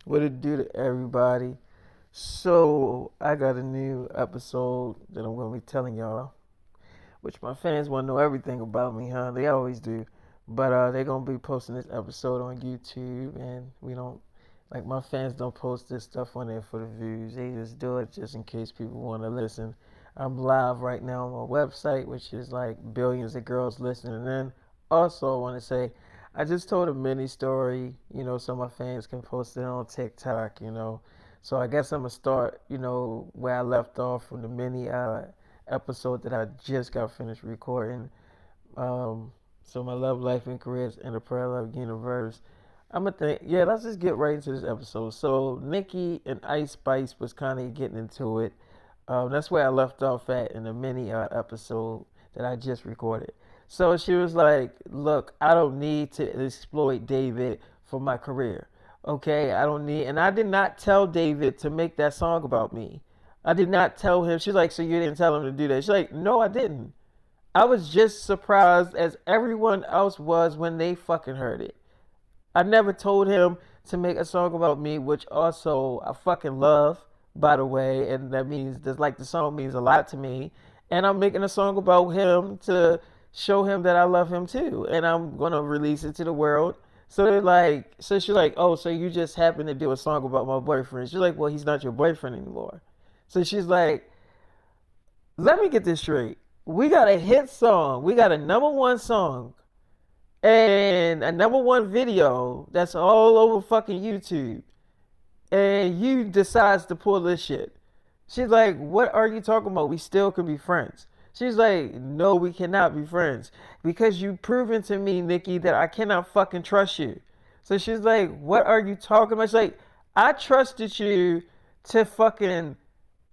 What it do to everybody? So I got a new episode that I'm gonna be telling y'all, which my fans want to know everything about me, huh? They always do. But they're gonna be posting this episode on YouTube, and we don't like my fans don't post this stuff on there for the views. They just do it just in case people want to listen. I'm live right now on my website, which is like billions of girls listening. And then also I want to say, I just told a mini story, so my fans can post it on TikTok. So I guess I'm gonna start, where I left off from the mini episode that I just got finished recording. Um, so my love life and careers in the parallel universe. I'm gonna think, yeah, let's just get right into this episode. So Nicki and Ice Spice was kind of getting into it. That's where I left off at in the mini episode that I just recorded. So she was like, "Look, I don't need to exploit David for my career. Okay, I don't need." And I did not tell David to make that song about me. I did not tell him. She's like, "So you didn't tell him to do that?" She's like, "No, I didn't. I was just surprised as everyone else was when they fucking heard it. I never told him to make a song about me, which also I fucking love, by the way, and that means that like the song means a lot to me. And I'm making a song about him to show him that I love him too, and I'm gonna release it to the world. So they're like, so she's like, oh, so you just happened to do a song about my boyfriend? She's like, well, he's not your boyfriend anymore. So she's like, let me get this straight. We got a hit song. We got a number one song and a number one video that's all over fucking YouTube, and you decides to pull this shit. She's like, what are you talking about? We still can be friends. She's like, no, we cannot be friends because you've proven to me, Nikki, that I cannot fucking trust you. So she's like, what are you talking about? She's like, I trusted you to fucking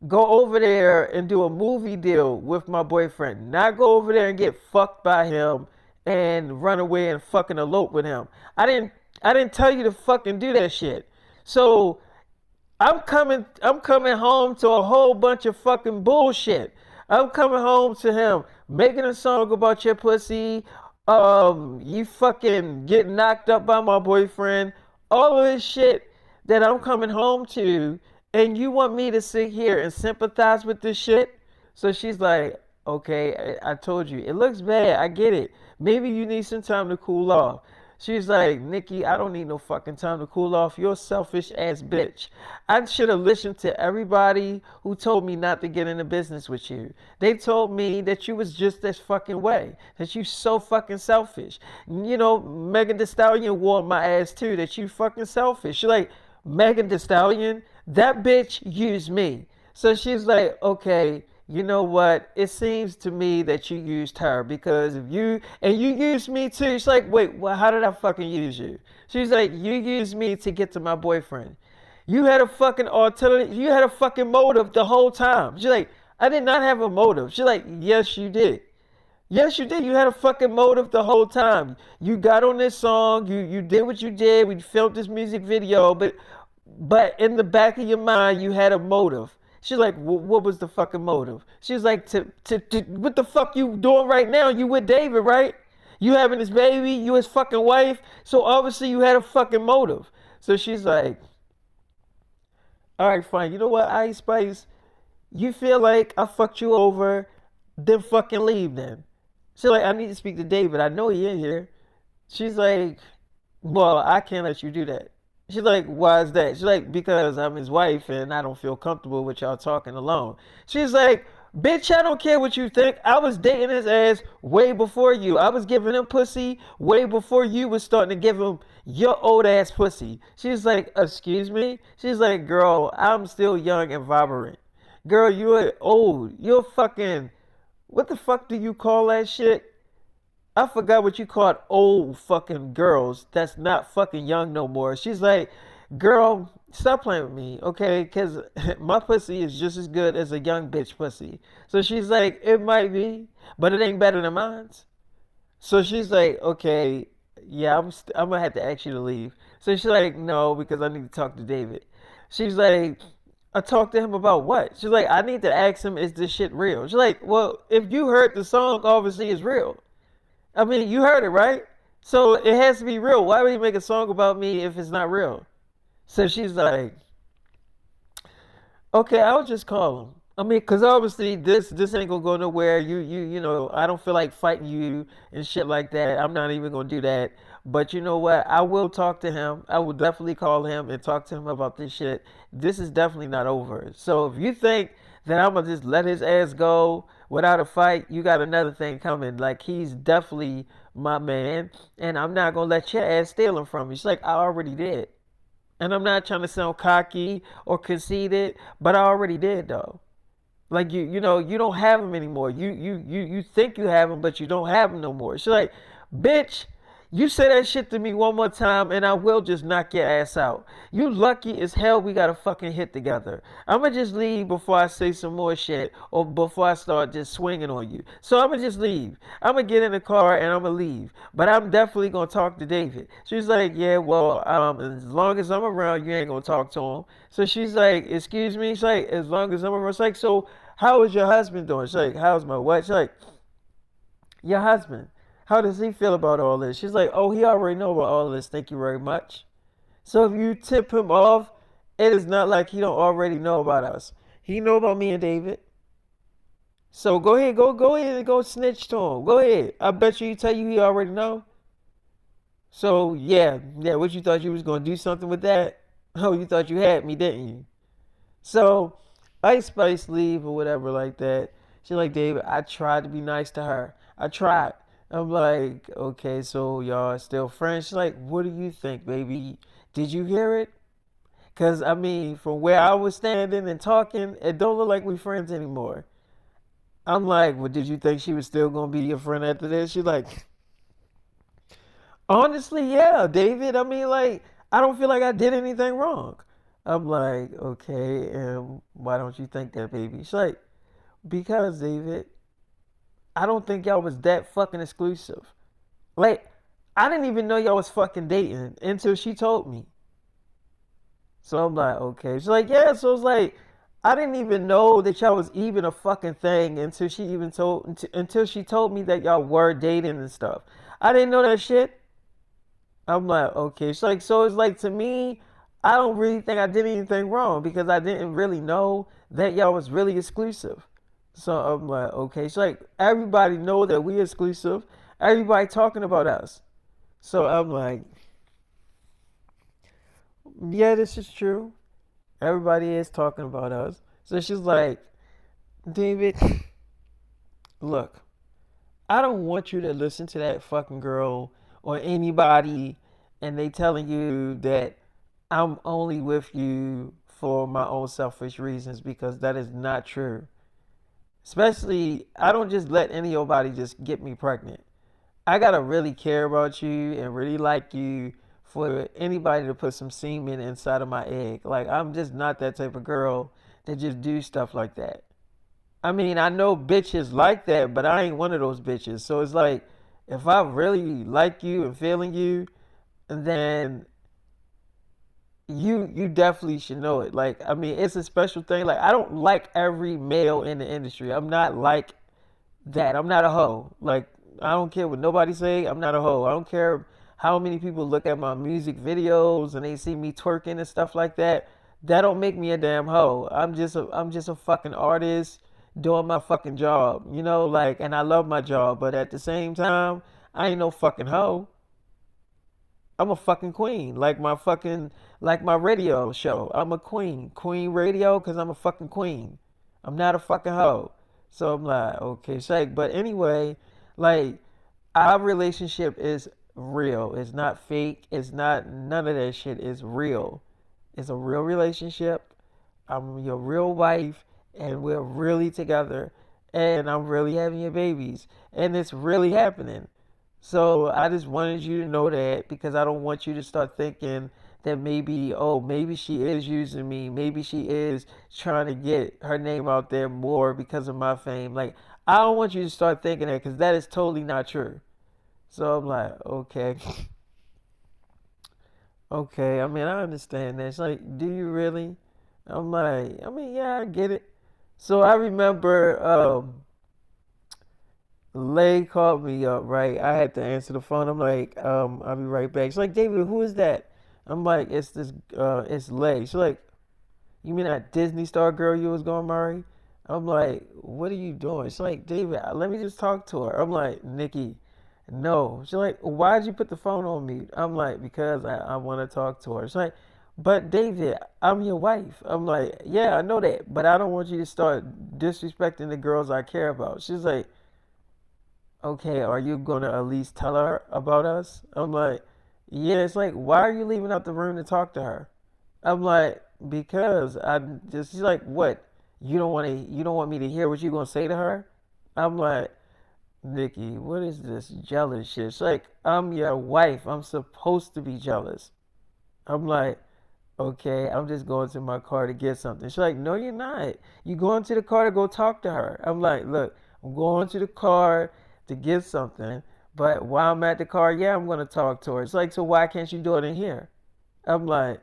go over there and do a movie deal with my boyfriend, not go over there and get fucked by him and run away and fucking elope with him. I didn't tell you to fucking do that shit. So I'm coming home to a whole bunch of fucking bullshit. I'm coming home to him making a song about your pussy. You fucking get knocked up by my boyfriend. All of this shit that I'm coming home to, and you want me to sit here and sympathize with this shit? So she's like, okay, I told you. It looks bad. I get it. Maybe you need some time to cool off. She's like, Nikki, I don't need no fucking time to cool off. You're a selfish ass bitch. I should have listened to everybody who told me not to get into business with you. They told me that you was just this fucking way. That you so fucking selfish. Megan Thee Stallion wore my ass too. That you fucking selfish. She's like, Megan Thee Stallion, that bitch used me. So she's like, okay, you know what? It seems to me that you used her because if you and you used me too. She's like, wait, well, how did I fucking use you? She's like, you used me to get to my boyfriend. You had a fucking alternative. You had a fucking motive the whole time. She's like, I did not have a motive. She's like, yes, you did. Yes, you did. You had a fucking motive the whole time. You got on this song. You did what you did. We filmed this music video, but in the back of your mind, you had a motive. She's like, what was the fucking motive? She's like, to what the fuck you doing right now? You with David, right? You having this baby? You his fucking wife? So obviously you had a fucking motive. So she's like, all right, fine. You know what, Ice Spice? You feel like I fucked you over, then fucking leave then. She's like, I need to speak to David. I know he in here. She's like, well, I can't let you do that. She's like, why is that? She's like, because I'm his wife and I don't feel comfortable with y'all talking alone. She's like, bitch, I don't care what you think. I was dating his ass way before you. I was giving him pussy way before you was starting to give him your old ass pussy. She's like, excuse me? She's like, girl, I'm still young and vibrant. Girl, you're old. You're fucking, what the fuck do you call that shit? I forgot what you called old fucking girls that's not fucking young no more. She's like, girl, stop playing with me, okay? Because my pussy is just as good as a young bitch pussy. So she's like, it might be, but it ain't better than mine's. So she's like, okay, yeah, I'm gonna have to ask you to leave. So she's like, no, because I need to talk to David. She's like, I talked to him about what? She's like, I need to ask him, is this shit real? She's like, well, if you heard the song, obviously it's real. I mean, you heard it, right? So it has to be real. Why would he make a song about me if it's not real? So she's like, okay, I'll just call him. I mean, cause obviously this ain't gonna go nowhere. I don't feel like fighting you and shit like that. I'm not even gonna do that. But you know what? I will talk to him. I will definitely call him and talk to him about this shit. This is definitely not over. So if you think that I'm gonna just let his ass go without a fight, you got another thing coming. Like he's definitely my man, and I'm not gonna let your ass steal him from me. She's like, I already did. And I'm not trying to sound cocky or conceited, but I already did though. Like you don't have him anymore. You think you have him, but you don't have him no more. She's like, bitch, you say that shit to me one more time, and I will just knock your ass out. You lucky as hell we got a fucking hit together. I'ma just leave before I say some more shit or before I start just swinging on you. So I'ma just leave. I'ma get in the car and I'ma leave. But I'm definitely gonna talk to David. She's like, yeah, well, as long as I'm around, you ain't gonna talk to him. So she's like, excuse me. She's like, as long as I'm around. It's like, so how is your husband doing? She's like, how's my wife? She's like, your husband. How does he feel about all this? She's like, oh, he already know about all this. Thank you very much. So if you tip him off, it is not like he don't already know about us. He know about me and David. So go ahead and go snitch to him. Go ahead. I bet you he tell you he already know. So yeah. What you thought you was gonna do something with that? Oh, you thought you had me, didn't you? So Ice Spice leave or whatever like that. She like, David, I tried to be nice to her. I tried. I'm like, okay, so y'all are still friends? She's like, what do you think, baby? Did you hear it? Cause I mean, from where I was standing and talking, it don't look like we friends anymore. I'm like, well, did you think she was still gonna be your friend after this? She's like, honestly, yeah, David. I mean, like, I don't feel like I did anything wrong. I'm like, okay, and why don't you think that, baby? She's like, because David, I don't think y'all was that fucking exclusive. Like, I didn't even know y'all was fucking dating until she told me. So I'm like, okay. She's like, yeah. So it's like, I didn't even know that y'all was even a fucking thing until she told me that y'all were dating and stuff. I didn't know that shit. I'm like, okay. She's like, so it's like to me, I don't really think I did anything wrong because I didn't really know that y'all was really exclusive. So I'm like, okay. She's like, everybody know that we exclusive. Everybody talking about us. So I'm like, yeah, this is true. Everybody is talking about us. So she's like, David, look, I don't want you to listen to that fucking girl or anybody and they telling you that I'm only with you for my own selfish reasons because that is not true. Especially, I don't just let anybody just get me pregnant. I gotta really care about you and really like you for anybody to put some semen inside of my egg. Like I'm just not that type of girl that just do stuff like that. I mean, I know bitches like that, but I ain't one of those bitches. So it's like, if I really like you and feeling you, then you definitely should know it. Like, I mean, it's a special thing. Like, I don't like every male in the industry. I'm not like that. I'm not a hoe. Like, I don't care what nobody say. I'm not a hoe. I don't care how many people look at my music videos and they see me twerking and stuff like that. That don't make me a damn hoe. I'm just a fucking artist doing my fucking job. Like, and I love my job, but at the same time, I ain't no fucking hoe. I'm a fucking queen. Like my radio show. I'm a queen. Queen radio because I'm a fucking queen. I'm not a fucking hoe. So I'm like, okay, shake. But anyway, like our relationship is real. It's not fake. It's not none of that shit. It's real. It's a real relationship. I'm your real wife and we're really together and I'm really having your babies and it's really happening. So I just wanted you to know that because I don't want you to start thinking that maybe, oh, maybe she is using me. Maybe she is trying to get her name out there more because of my fame. Like, I don't want you to start thinking that because that is totally not true. So I'm like, okay, okay. I mean, I understand that. It's like, do you really? I'm like, I mean, yeah, I get it. So I remember Lay called me up, right? I had to answer the phone. I'm like, I'll be right back. She's like, David, who is that? I'm like, it's Lay. She's like, you mean that Disney star girl you was gonna marry? I'm like, what are you doing? She's like, David, let me just talk to her. I'm like, Nikki, no. She's like, why'd you put the phone on mute? I'm like, because I want to talk to her. She's like, but David, I'm your wife. I'm like, yeah, I know that, but I don't want you to start disrespecting the girls I care about. She's like, okay, are you gonna at least tell her about us? I'm like, yeah. It's like, why are you leaving out the room to talk to her? I'm like, because I just, she's like, what? You don't want me to hear what you gonna say to her? I'm like, Nikki, what is this jealous shit? She's like, I'm your wife. I'm supposed to be jealous. I'm like, okay, I'm just going to my car to get something. She's like, no, you're not. You going to the car to go talk to her. I'm like, look, I'm going to the car to get something, but while I'm at the car, yeah, I'm gonna talk to her. It's like, so why can't you do it in here? I'm like,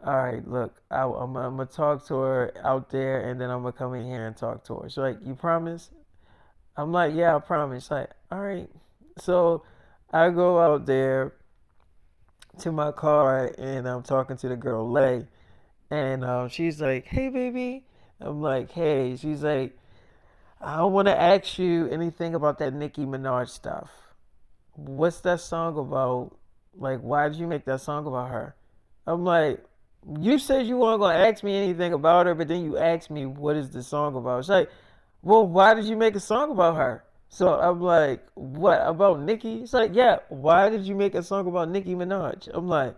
all right, look, I'm gonna talk to her out there, and then I'm gonna come in here and talk to her. She's like, you promise? I'm like, yeah, I promise. She's like, all right. So I go out there to my car, and I'm talking to the girl Lay, and she's like, hey, baby. I'm like, hey. She's like, I don't want to ask you anything about that Nicki Minaj stuff. What's that song about? Like, why did you make that song about her? I'm like, you said you weren't gonna ask me anything about her, but then you asked me what is the song about. It's like, well, why did you make a song about her? So I'm like, what about Nicki? It's like, yeah, why did you make a song about Nicki Minaj? I'm like,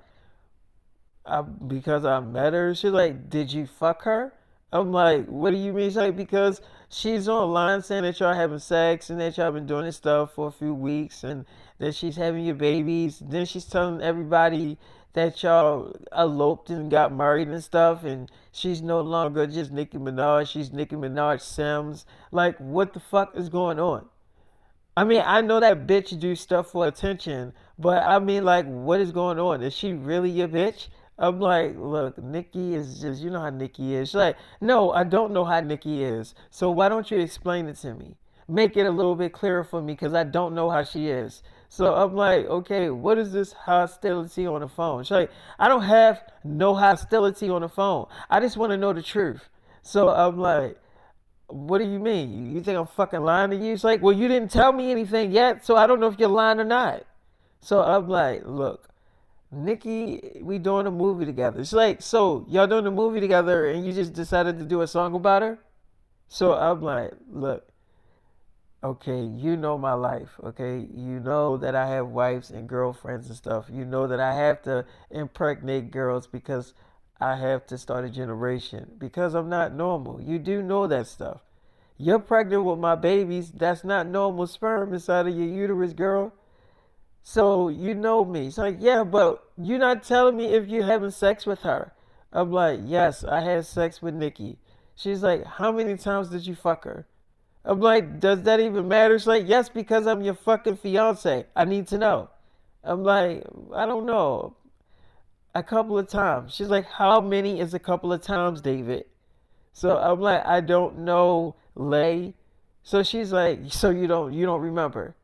because I met her. She's like, did you fuck her? I'm like, what do you mean? She's like, because she's online saying that y'all having sex and that y'all been doing this stuff for a few weeks and that she's having your babies. Then she's telling everybody that y'all eloped and got married and stuff, and she's no longer just Nicki Minaj. She's Nicki Minaj Simms. Like, what the fuck is going on? I mean, I know that bitch do stuff for attention, but I mean, like, what is going on? Is she really your bitch? I'm like, look, Nikki is just, you know how Nikki is. She's like, no, I don't know how Nikki is. So why don't you explain it to me? Make it a little bit clearer for me because I don't know how she is. So I'm like, okay, what is this hostility on the phone? She's like, I don't have no hostility on the phone. I just want to know the truth. So I'm like, what do you mean? You think I'm fucking lying to you? It's like, well, you didn't tell me anything yet, so I don't know if you're lying or not. So I'm like, look, Nikki, we doing a movie together. It's like, so y'all doing a movie together and you just decided to do a song about her? So I'm like, look, okay, you know my life, okay? You know that I have wives and girlfriends and stuff. You know that I have to impregnate girls because I have to start a generation because I'm not normal. You do know that stuff. You're pregnant with my babies. That's not normal sperm inside of your uterus, girl. So you know me. It's like, yeah, but you're not telling me if you're having sex with her. I'm like, yes, I had sex with Nikki. She's like, how many times did you fuck her? I'm like, does that even matter? She's like, yes, because I'm your fucking fiance. I need to know. I'm like, I don't know. A couple of times. She's like, how many is a couple of times, David? So I'm like, I don't know, Lay. So she's like, so you don't remember?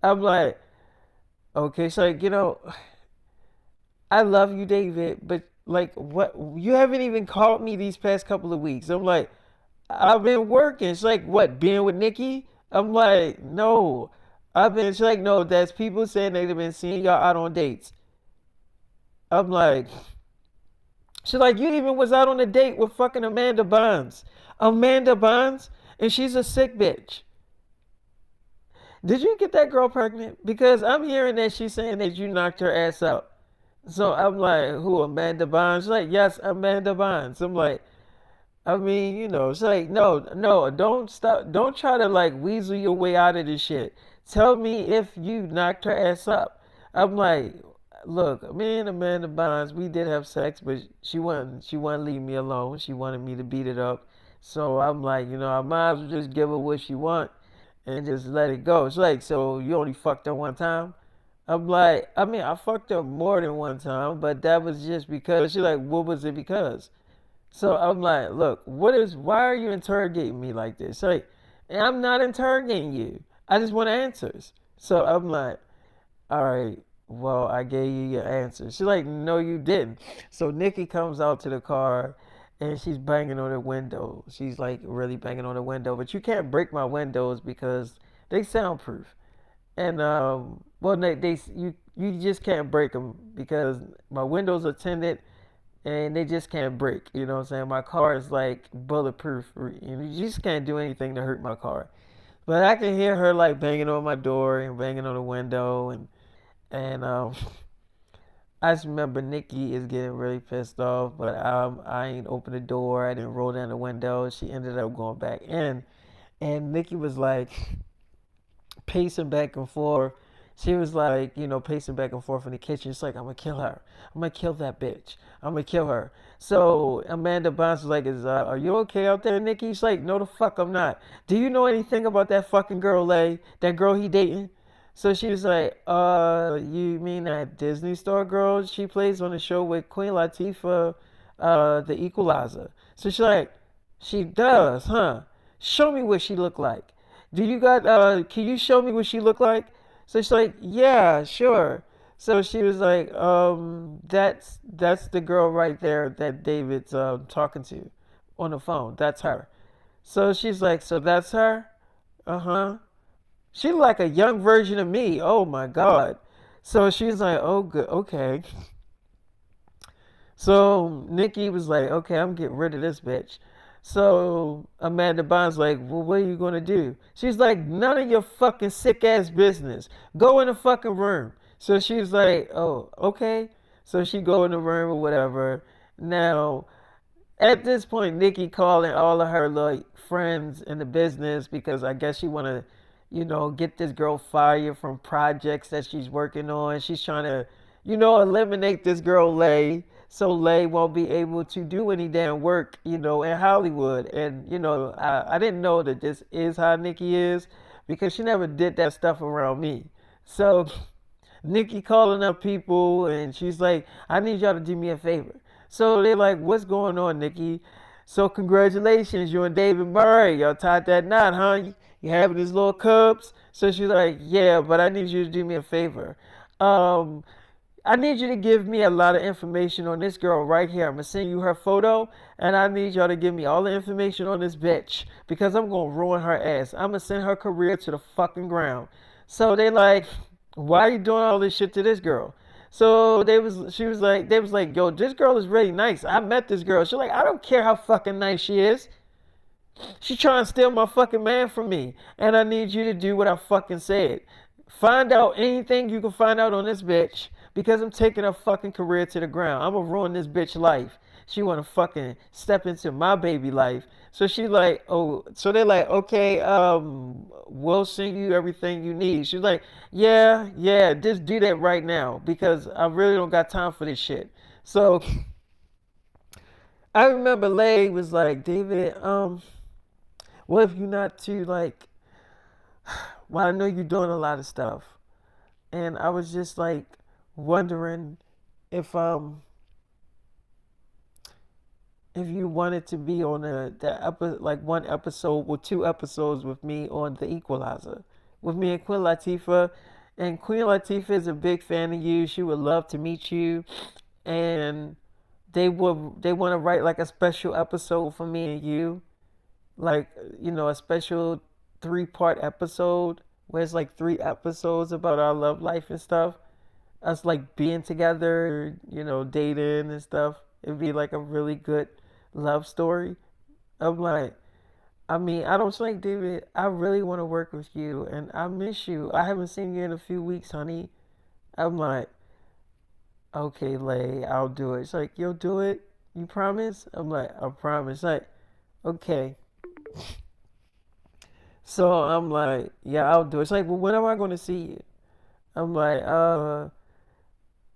I'm like, okay. So like, I love you, David, but like, what? You haven't even called me these past couple of weeks. I'm like, I've been working. She's like, what? Being with Nikki? I'm like, no. I've been. She's like, no. That's people saying they've been seeing y'all out on dates. I'm like, she's like, you even was out on a date with fucking Amanda Bynes. Amanda Bynes? And she's a sick bitch. Did you get that girl pregnant? Because I'm hearing that she's saying that you knocked her ass out. So I'm like, who, Amanda Bynes? She's like, yes, Amanda Bynes. I'm like, I mean, it's like, no, no, don't stop. Don't try to like weasel your way out of this shit. Tell me if you knocked her ass up. I'm like, look, me and Amanda Bynes, we did have sex, but she wouldn't leave me alone. She wanted me to beat it up. So I'm like, I might as well just give her what she want and just let it go. It's like, so you only fucked her one time? I'm like, I mean, I fucked her more than one time, but that was just because. She's like, what was it because? So I'm like, look, why are you interrogating me like this? Like, I'm not interrogating you. I just want answers. So I'm like, all right. well, I gave you your answer. She's like, no, you didn't. So Nikki comes out to the car and she's banging on the window. She's like really banging on the window, but you can't break my windows because they soundproof. And well, you just can't break them because my windows are tinted and they just can't break. You know what I'm saying? My car is like bulletproof. You just can't do anything to hurt my car. But I can hear her like banging on my door and banging on the window and I just remember Nikki is getting really pissed off, but I ain't open the door. I didn't roll down the window. She ended up going back in, and Nikki was like pacing back and forth. She was like, pacing back and forth in the kitchen. She's like, I'm gonna kill her. I'm gonna kill that bitch. I'm gonna kill her. So Amanda Bynes was like, are you okay out there, Nikki? She's like, no, the fuck, I'm not. Do you know anything about that fucking girl, Lay? That girl he dating? So she was like, you mean that Disney Star girl? She plays on the show with Queen Latifah, The Equalizer. So she's like, she does, huh? Show me what she looked like. Can you show me what she looked like? So she's like, yeah, sure. So she was like, that's the girl right there that David's talking to on the phone. That's her. So she's like, so that's her? Uh-huh. She like a young version of me. Oh my God. So she's like, oh good, okay. So Nikki was like, okay, I'm getting rid of this bitch. So Amanda Bond's like, well, what are you gonna do? She's like, none of your fucking sick ass business. Go in the fucking room. So she's like, oh, okay. So she go in the room or whatever. Now at this point, Nikki calling all of her like friends in the business because I guess she want to, get this girl fired from projects that she's working on. She's trying to, eliminate this girl Lay, so Lay won't be able to do any damn work, in Hollywood. And I didn't know that this is how Nikki is because she never did that stuff around me. So Nikki calling up people and she's like, I need y'all to do me a favor. So they're like, what's going on, Nikki? So congratulations, you and David Murray. Y'all tied that knot, huh? You having these little cubs? So she's like, yeah, but I need you to do me a favor. Um, I need you to give me a lot of information on this girl right here. I'm gonna send you her photo, and I need y'all to give me all the information on this bitch because I'm gonna ruin her ass. I'm gonna send her career to the fucking ground. So they like, why are you doing all this shit to this girl? So they was like, yo, this girl is really nice. I met this girl. She's like, I don't care how fucking nice she is. She trying to steal my fucking man from me. And I need you to do what I fucking said. Find out anything you can find out on this bitch because I'm taking her fucking career to the ground. I'm gonna ruin this bitch life. She wanna fucking step into my baby life. So she like, oh, so they're like, okay, we'll send you everything you need. She's like, yeah, yeah, just do that right now because I really don't got time for this shit. So I remember Lay was like, David, what if you're not too like, well, I know you're doing a lot of stuff. And I was just like wondering if if you wanted to be on like one episode or two episodes with me on The Equalizer, with me and Queen Latifah. And Queen Latifah is a big fan of you. She would love to meet you, and they want to write like a special episode for me and you, like a special 3-part episode where it's like 3 episodes about our love life and stuff, us like being together, dating and stuff. It'd be like a really good love story. I'm like, I mean, I don't think, David, I really want to work with you and I miss you. I haven't seen you in a few weeks, honey. I'm like, okay, Lay, I'll do it. It's like, you'll do it? You promise? I'm like, I promise. Like, okay. So I'm like, yeah, I'll do it. It's like, well, when am I going to see you? I'm like,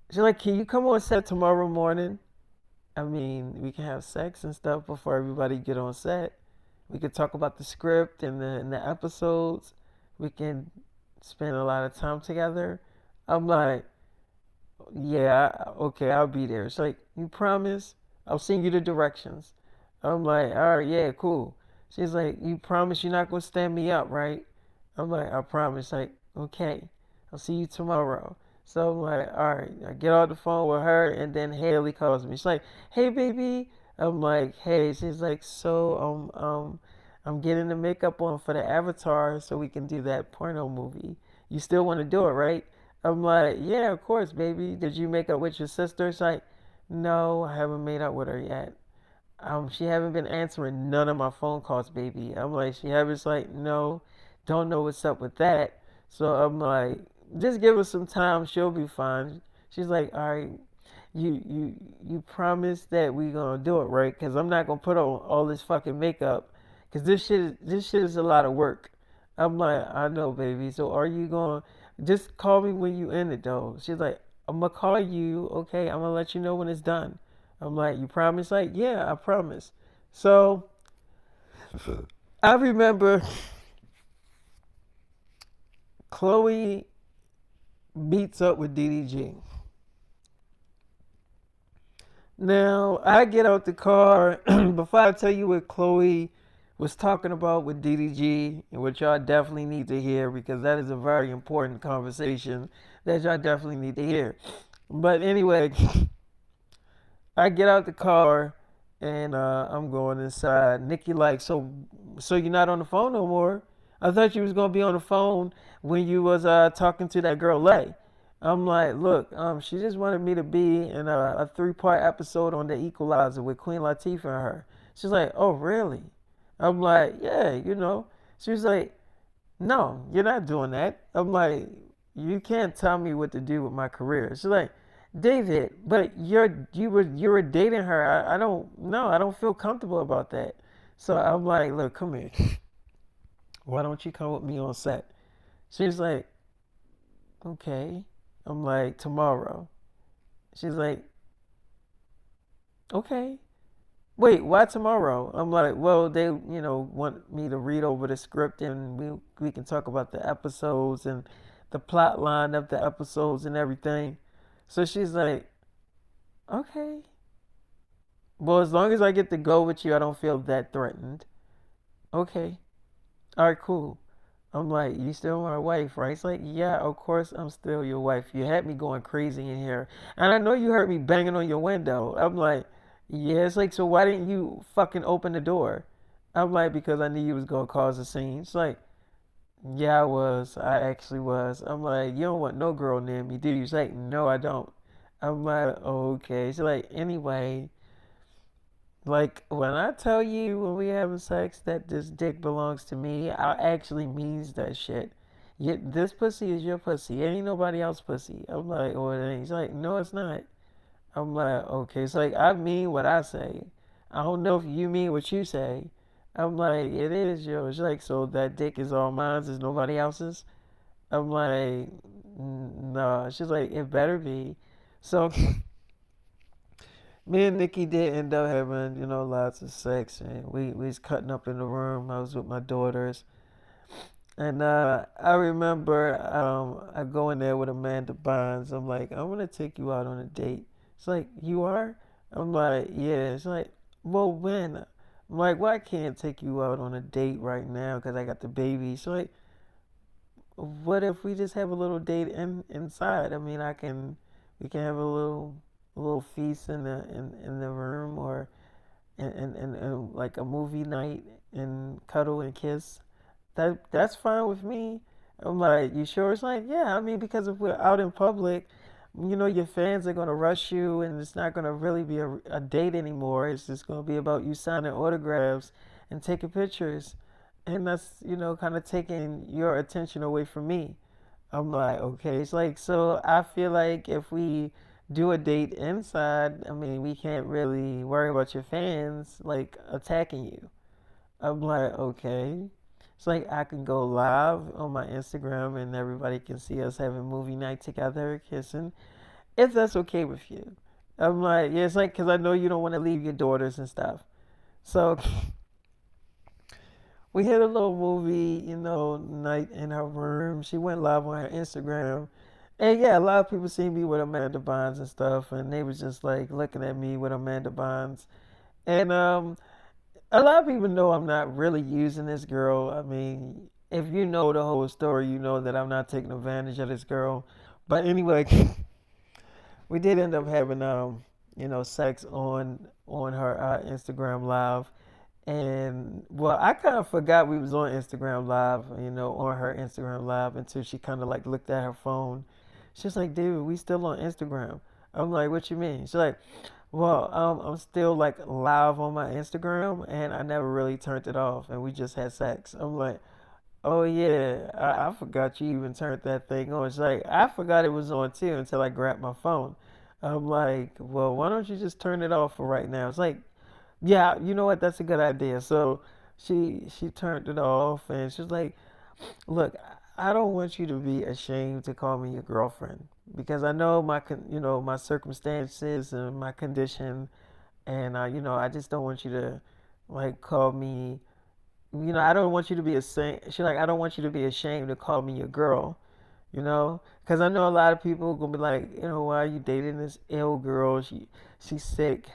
she's like, can you come on set tomorrow morning? I mean, we can have sex and stuff before everybody get on set. We could talk about the script and the episodes. We can spend a lot of time together. I'm like, yeah, okay, I'll be there. It's like, you promise? I'll send you the directions. I'm like, all right, yeah, cool. She's like, you promise you're not gonna stand me up, right? I'm like, I promise. Like, okay, I'll see you tomorrow. So I'm like, all right, I get off the phone with her, and then Haley calls me. She's like, hey, baby. I'm like, hey. She's like, so, I'm getting the makeup on for the Avatar so we can do that porno movie. You still want to do it, right? I'm like, yeah, of course, baby. Did you make up with your sister? She's like, no, I haven't made up with her yet. She haven't been answering none of my phone calls, baby. I'm like, she haven't. Like, no, don't know what's up with that. So I'm like, just give her some time. She'll be fine. She's like, all right, you promise that we gonna do it, right? Because I'm not gonna put on all this fucking makeup. Because this shit is a lot of work. I'm like, I know, baby. So are you gonna just call me when you in it though? She's like, I'm gonna call you. Okay, I'm gonna let you know when it's done. I'm like, you promise? Like, yeah, I promise. So I remember Chloe meets up with DDG. Now I get out the car. Before I tell you what Chloe was talking about with DDG, and what y'all definitely need to hear because that is a very important conversation that y'all definitely need to hear. But anyway, I get out the car and I'm going inside. Nikki like, so you're not on the phone no more? I thought you was gonna be on the phone when you was talking to that girl Lay. I'm like, look, she just wanted me to be in a 3-part episode on the Equalizer with Queen Latifah and her. She's like, oh really? I'm like, yeah, you know. She was like, no, you're not doing that. I'm like, you can't tell me what to do with my career. She's like, David, but you were dating her. I don't no, I don't feel comfortable about that. So I'm like, look, come here. Why don't you come with me on set? She's like, okay. I'm like, tomorrow. She's like, okay. Wait, why tomorrow? I'm like, well, they, want me to read over the script and we can talk about the episodes and the plot line of the episodes and everything. So she's like, okay. Well, as long as I get to go with you, I don't feel that threatened. Okay. All right, cool. I'm like, you still my wife, right? It's like, yeah, of course I'm still your wife. You had me going crazy in here. And I know you heard me banging on your window. I'm like, yeah, it's like, so why didn't you fucking open the door? I'm like, because I knew you was gonna cause a scene. It's like, yeah, I was. I actually was. I'm like, you don't want no girl near me, do you? She's like, no, I don't. I'm like, okay. She's like, anyway, like when I tell you when we having sex that this dick belongs to me, I actually means that shit. This pussy is your pussy. It ain't nobody else pussy. I'm like, oh, it ain't. He's like, no, it's not. I'm like, okay. It's like I mean what I say. I don't know if you mean what you say. I'm like, it is yours. She's like, so that dick is all mine. It's nobody else's. I'm like, no. She's like, it better be. So me and Nikki did end up having, lots of sex, and we was cutting up in the room. I was with my daughters, and I remember I go in there with Amanda Bynes. I'm like, I want to take you out on a date. It's like, you are? I'm like, yeah. It's like, well, when? I'm like, well, I can't take you out on a date right now because I got the baby. So like, what if we just have a little date inside? I mean, we can have a little feast in the room or and like a movie night and cuddle and kiss. That's fine with me. I'm like, you sure? It's like, yeah. I mean, because if we're out in public, your fans are gonna rush you, and it's not gonna really be a date anymore. It's just gonna be about you signing autographs and taking pictures, and that's kind of taking your attention away from me. I'm like, okay. It's like, so I feel like if we do a date inside, I mean, we can't really worry about your fans like attacking you. I'm like, okay. It's like I can go live on my Instagram and everybody can see us having movie night together, kissing, if that's okay with you. I'm like, yeah, it's like, because I know you don't want to leave your daughters and stuff. So we had a little movie, night in her room. She went live on her Instagram. And yeah, a lot of people see me with Amanda Bynes and stuff, and they was just like looking at me with Amanda Bynes. And a lot of people know I'm not really using this girl. I mean, if you know the whole story, you know that I'm not taking advantage of this girl. But anyway, we did end up having sex on her Instagram live. And well, I kind of forgot we was on Instagram live, on her Instagram live until she kind of like looked at her phone. She's like, "Dude, we still on Instagram." I'm like, "What you mean?" She's like, "Well, I'm still like live on my Instagram, and I never really turned it off, and we just had sex." I'm like, "Oh yeah, I forgot you even turned that thing on." She's like, "I forgot it was on too until I grabbed my phone." I'm like, "Well, why don't you just turn it off for right now?" It's like, "Yeah, you know what? That's a good idea." So she turned it off, and she was like, "Look, I don't want you to be ashamed to call me your girlfriend because I know my circumstances and my condition, and I just don't want you to like call me. I don't want you to be ashamed. She like, I don't want you to be ashamed to call me your girl." Because I know a lot of people gonna be like, why are you dating this ill girl? She's sick.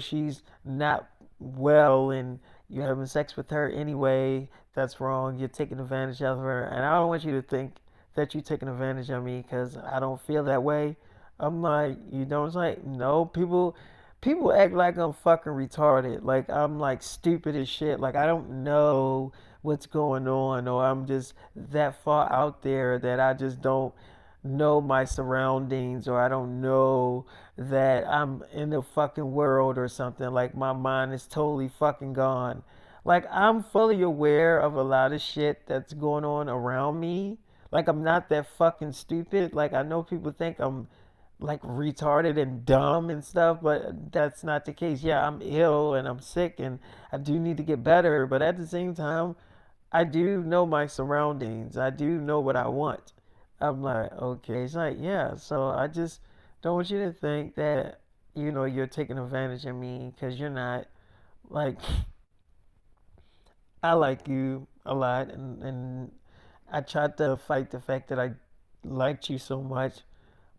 She's not well, and you're having sex with her anyway. That's wrong. You're taking advantage of her, and I don't want you to think that you're taking advantage of me because I don't feel that way. I'm like, it's like, no, people act like I'm fucking retarded, like I'm like stupid as shit, like I don't know what's going on, or I'm just that far out there that I just don't know my surroundings, or I don't know that I'm in the fucking world or something. Like my mind is totally fucking gone. Like I'm fully aware of a lot of shit that's going on around me. Like I'm not that fucking stupid. Like I know people think I'm like retarded and dumb and stuff, but that's not the case. Yeah, I'm ill and I'm sick and I do need to get better, but at the same time, I do know my surroundings. I do know what I want. I'm like, okay. It's like, yeah, so I just don't want you to think that, you're taking advantage of me because you're not. Like, I like you a lot, and I tried to fight the fact that I liked you so much,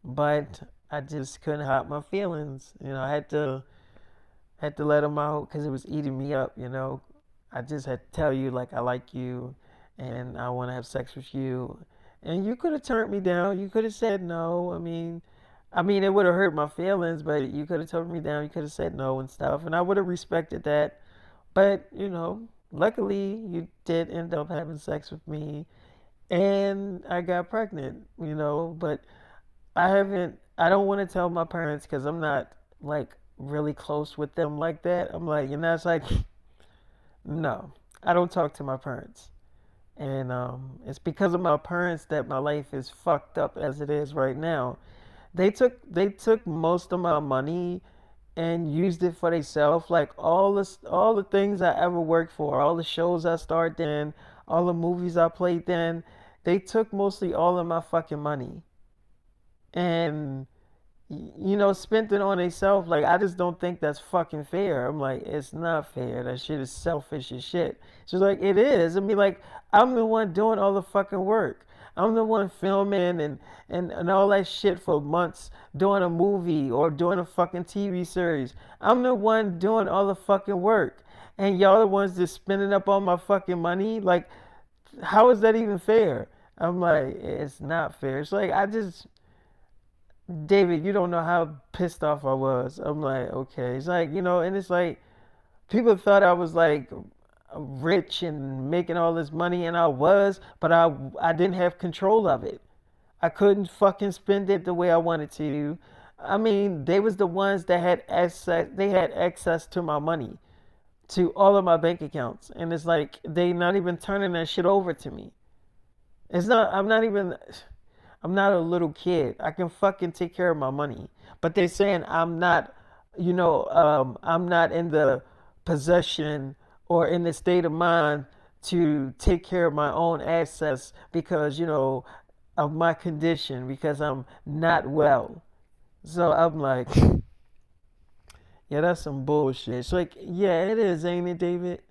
but I just couldn't hide my feelings. I had to let them out because it was eating me up. I just had to tell you like I like you and I want to have sex with you. And you could have turned me down. You could have said no. I mean, it would have hurt my feelings, but you could have turned me down. You could have said no and stuff, and I would have respected that. But luckily, you did end up having sex with me, and I got pregnant. But I don't want to tell my parents because I'm not like really close with them like that. I'm like, it's like, no, I don't talk to my parents. And it's because of my parents that my life is fucked up as it is right now. They took most of my money and used it for themselves. Like all the things I ever worked for, all the shows I starred in, all the movies I played in, they took mostly all of my fucking money. And spent it on themselves. Like I just don't think that's fucking fair. I'm like, it's not fair. That shit is selfish as shit. She's like, it is. I mean, like, I'm the one doing all the fucking work. I'm the one filming and all that shit for months, doing a movie or doing a fucking TV series. I'm the one doing all the fucking work. And y'all the ones just spending up all my fucking money. Like, how is that even fair? I'm like, it's not fair. It's like I just David, you don't know how pissed off I was. I'm like, okay. It's like, and it's like people thought I was like rich and making all this money, and I was, but I didn't have control of it. I couldn't fucking spend it the way I wanted to. I mean, they was the ones that had access. They had access to my money, to all of my bank accounts, and it's like they not even turning that shit over to me. It's not. I'm not even. I'm not a little kid. I can fucking take care of my money. But they're saying I'm not in the possession or in the state of mind to take care of my own assets because, of my condition, because I'm not well. So I'm like, yeah, that's some bullshit. It's like, yeah, it is, ain't it, David?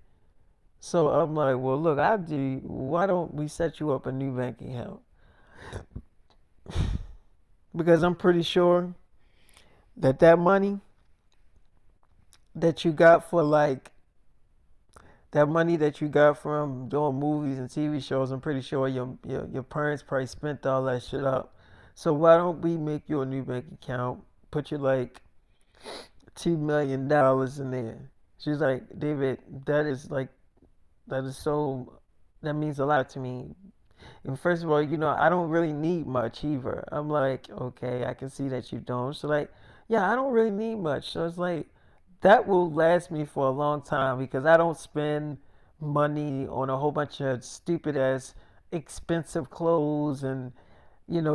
So I'm like, well, look, why don't we set you up a new bank account? Because I'm pretty sure that money that you got for like that money that you got from doing movies and TV shows, I'm pretty sure your parents probably spent all that shit up. So why don't we make you a new bank account? Put you like $2 million in there. She's like, David, that is so, that means a lot to me. And first of all, I don't really need much either. I'm like, okay, I can see that you don't. So like, yeah, I don't really need much. So it's like that will last me for a long time because I don't spend money on a whole bunch of stupid ass expensive clothes and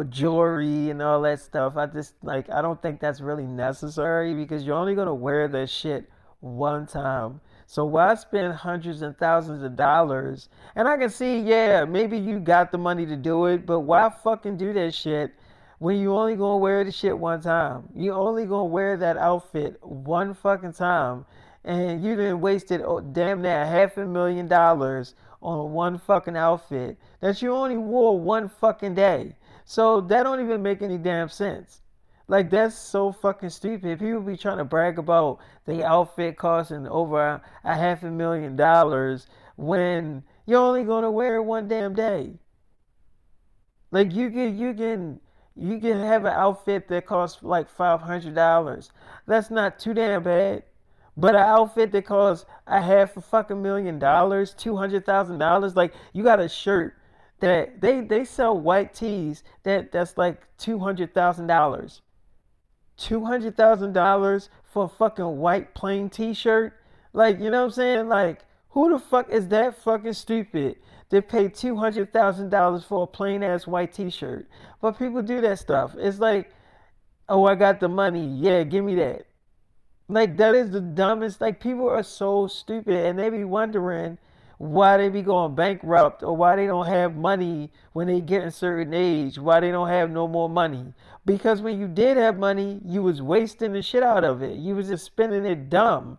jewelry and all that stuff. I just like I don't think that's really necessary because you're only gonna wear that shit one time. So why spend hundreds and thousands of dollars? And I can see, yeah, maybe you got the money to do it, but why fucking do that shit when you only gonna wear the shit one time? You only gonna wear that outfit one fucking time, and you done wasted damn near $500,000 on one fucking outfit that you only wore one fucking day. So that don't even make any damn sense. Like that's so fucking stupid. People be trying to brag about the outfit costing over a $500,000 when you're only gonna wear it one damn day. Like you can have an outfit that costs like $500. That's not too damn bad. But an outfit that costs a half a fucking $1,000,000, $200,000, like you got a shirt that they sell white tees that's like $200,000. $200,000 for a fucking white plain t-shirt? Like, you know what I'm saying? Like, who the fuck is that fucking stupid to pay $200,000 for a plain ass white t-shirt? But people do that stuff. It's like, oh, I got the money. Yeah, give me that. Like that is the dumbest. Like people are so stupid, and they be wondering why they be going bankrupt or why they don't have money when they get a certain age. Why they don't have no more money? Because when you did have money, you was wasting the shit out of it. You was just spending it dumb.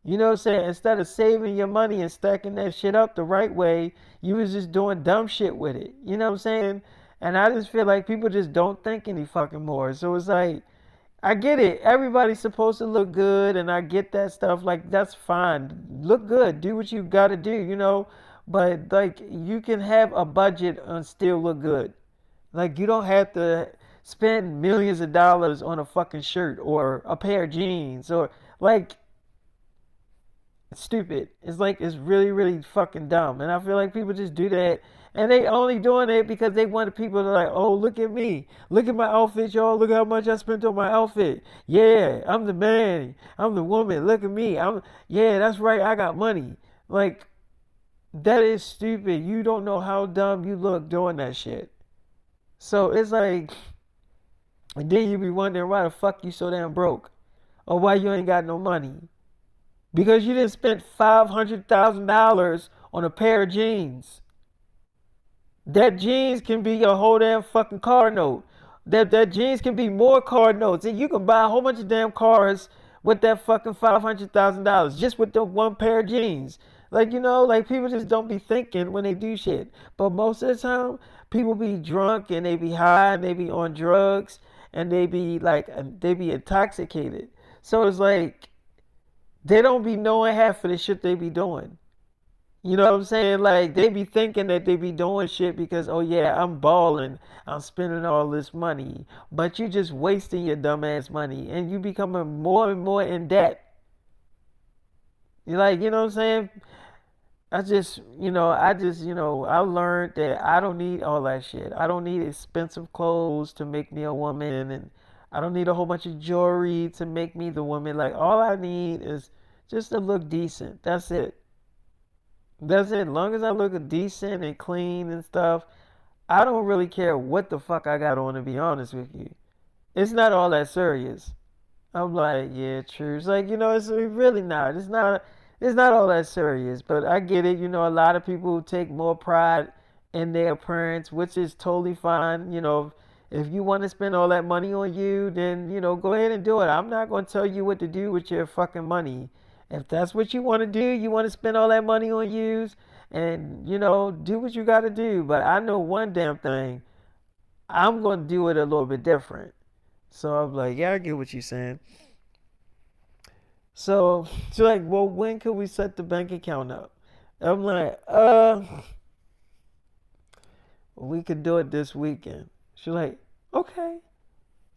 You know what I'm saying? Instead of saving your money and stacking that shit up the right way, you was just doing dumb shit with it. You know what I'm saying? And I just feel like people just don't think any fucking more. So it's like I get it. Everybody's supposed to look good, and I get that stuff. Like, that's fine. Look good. Do what you gotta do. But, like, you can have a budget and still look good. Like, you don't have to spend millions of dollars on a fucking shirt or a pair of jeans or, like, it's stupid. It's like it's really, really fucking dumb. And I feel like people just do that. And they only doing it because they want people to like, oh, look at me. Look at my outfit, y'all. Look how much I spent on my outfit. Yeah, I'm the man. I'm the woman. Look at me. Yeah, that's right. I got money. Like, that is stupid. You don't know how dumb you look doing that shit. So it's like, and then you be wondering why the fuck you so damn broke. Or why you ain't got no money. Because you didn't spend $500,000 on a pair of jeans. That jeans can be your whole damn fucking car note. That jeans can be more car notes. And you can buy a whole bunch of damn cars with that fucking $500,000 just with the one pair of jeans. Like people just don't be thinking when they do shit. But most of the time, people be drunk and they be high and they be on drugs and they be intoxicated. So it's like they don't be knowing half of the shit they be doing. You know what I'm saying? Like they be thinking that they be doing shit because oh yeah, I'm balling, I'm spending all this money, but you just wasting your dumb ass money and you becoming more and more in debt. You like, you know what I'm saying? I learned that I don't need all that shit. I don't need expensive clothes to make me a woman, and I don't need a whole bunch of jewelry to make me the woman. Like, all I need is just to look decent. That's it. That's it. As long as I look decent and clean and stuff, I don't really care what the fuck I got on, to be honest with you. It's not all that serious. I'm like, yeah, true. It's like, it's really not. It's not all that serious, but I get it. A lot of people take more pride in their appearance, which is totally fine. If you want to spend all that money on you, then, go ahead and do it. I'm not going to tell you what to do with your fucking money. If that's what you want to do, you want to spend all that money on you, and, do what you got to do. But I know one damn thing. I'm going to do it a little bit different. So I'm like, yeah, I get what you're saying. So she's like, well, when can we set the bank account up? I'm like, we could do it this weekend. She's like, Okay.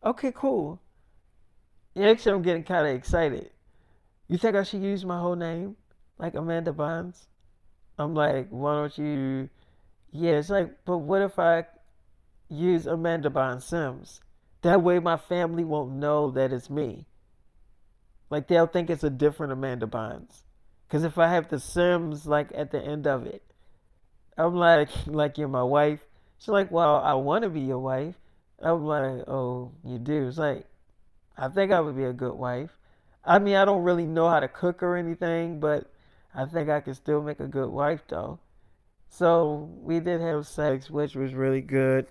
Okay, cool. Yeah, actually, I'm getting kind of excited. You think I should use my whole name? Like Amanda Bynes? I'm like, why don't you? Yeah, it's like, but what if I use Amanda Bynes Simms? That way my family won't know that it's me. Like, they'll think it's a different Amanda Bynes. Because if I have the Sims, like, at the end of it, I'm like you're my wife. She's like, well, I want to be your wife. I'm like, oh, you do? It's like, I think I would be a good wife. I mean, I don't really know how to cook or anything, but I think I can still make a good wife, though. So we did have sex, which was really good.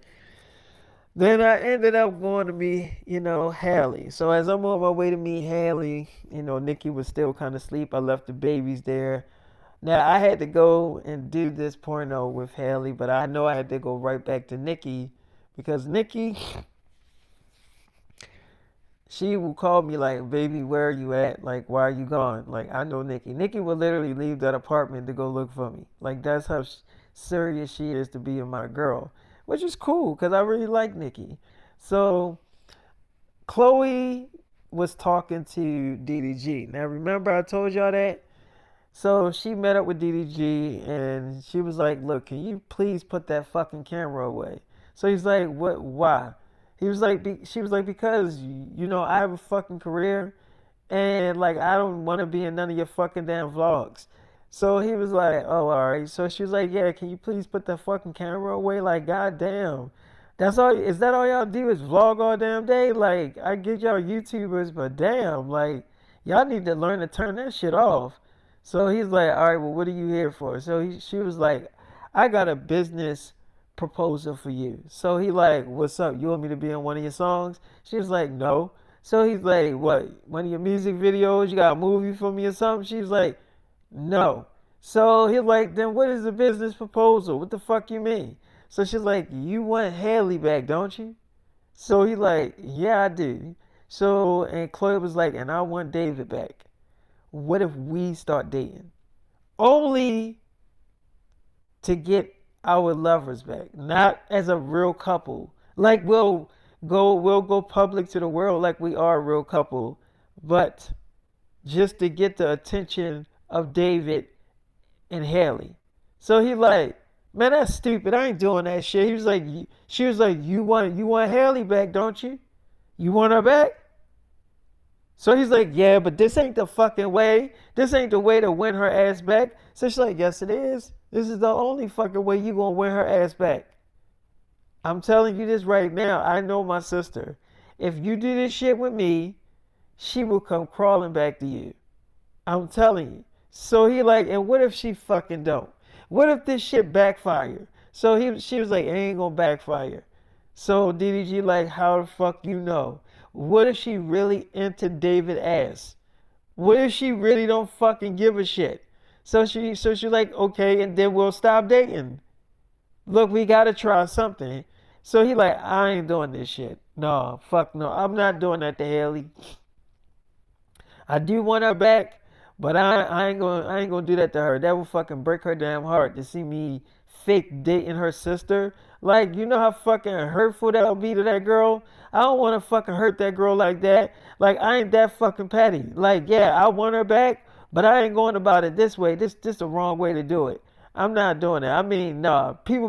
Then I ended up going to meet, Hallie. So as I'm on my way to meet Hallie, Nikki was still kind of asleep. I left the babies there. Now I had to go and do this porno with Hallie, but I know I had to go right back to Nikki because Nikki, she will call me like, baby, where are you at? Like, why are you gone? Like, I know Nikki. Nikki will literally leave that apartment to go look for me. Like, that's how serious she is to being my girl, which is cool because I really like Nikki. So, Chloe was talking to DDG. Now, remember I told y'all that? So she met up with DDG and she was like, look, can you please put that fucking camera away? So he's like, what, why? She was like, because, I have a fucking career and like, I don't want to be in none of your fucking damn vlogs. So he was like, oh, all right. So she was like, yeah, can you please put that fucking camera away? Like, goddamn. That's all, is that all y'all do is vlog all damn day? Like, I get y'all YouTubers, but damn, like, y'all need to learn to turn that shit off. So he's like, all right, well, what are you here for? So she was like, I got a business proposal for you. So he like, what's up? You want me to be in one of your songs? She was like, no. So he's like, what? One of your music videos? You got a movie for me or something? She's like, no. So he's like, then what is the business proposal? What the fuck you mean? So she's like, you want Haley back, don't you? So he like, yeah, I do. So and Chloe was like, and I want David back. What if we start dating? Only to get our lovers back, not as a real couple. Like we'll go public to the world like we are a real couple, but just to get the attention of David and Haley. So he like, man, that's stupid. I ain't doing that shit. He was like, she was like, you want Haley back, don't you? You want her back? So he's like, yeah, but this ain't the fucking way. This ain't the way to win her ass back. So she's like, yes, it is. This is the only fucking way you gonna win her ass back. I'm telling you this right now. I know my sister. If you do this shit with me, she will come crawling back to you. I'm telling you. So he like, and what if she fucking don't? What if this shit backfire? So she was like, it ain't gonna backfire. So DDG like, how the fuck you know? What if she really into David ass? What if she really don't fucking give a shit? So she like, okay, and then we'll stop dating. Look, we gotta try something. So he like, I ain't doing this shit. No, fuck no. I'm not doing that to Haley. I do want her back, but I ain't gonna do that to her. That will fucking break her damn heart to see me fake dating her sister. Like, you know how fucking hurtful that'll be to that girl? I don't wanna fucking hurt that girl like that. Like, I ain't that fucking petty. Like, yeah, I want her back, but I ain't going about it this way. This the wrong way to do it. I'm not doing it. I mean, nah, people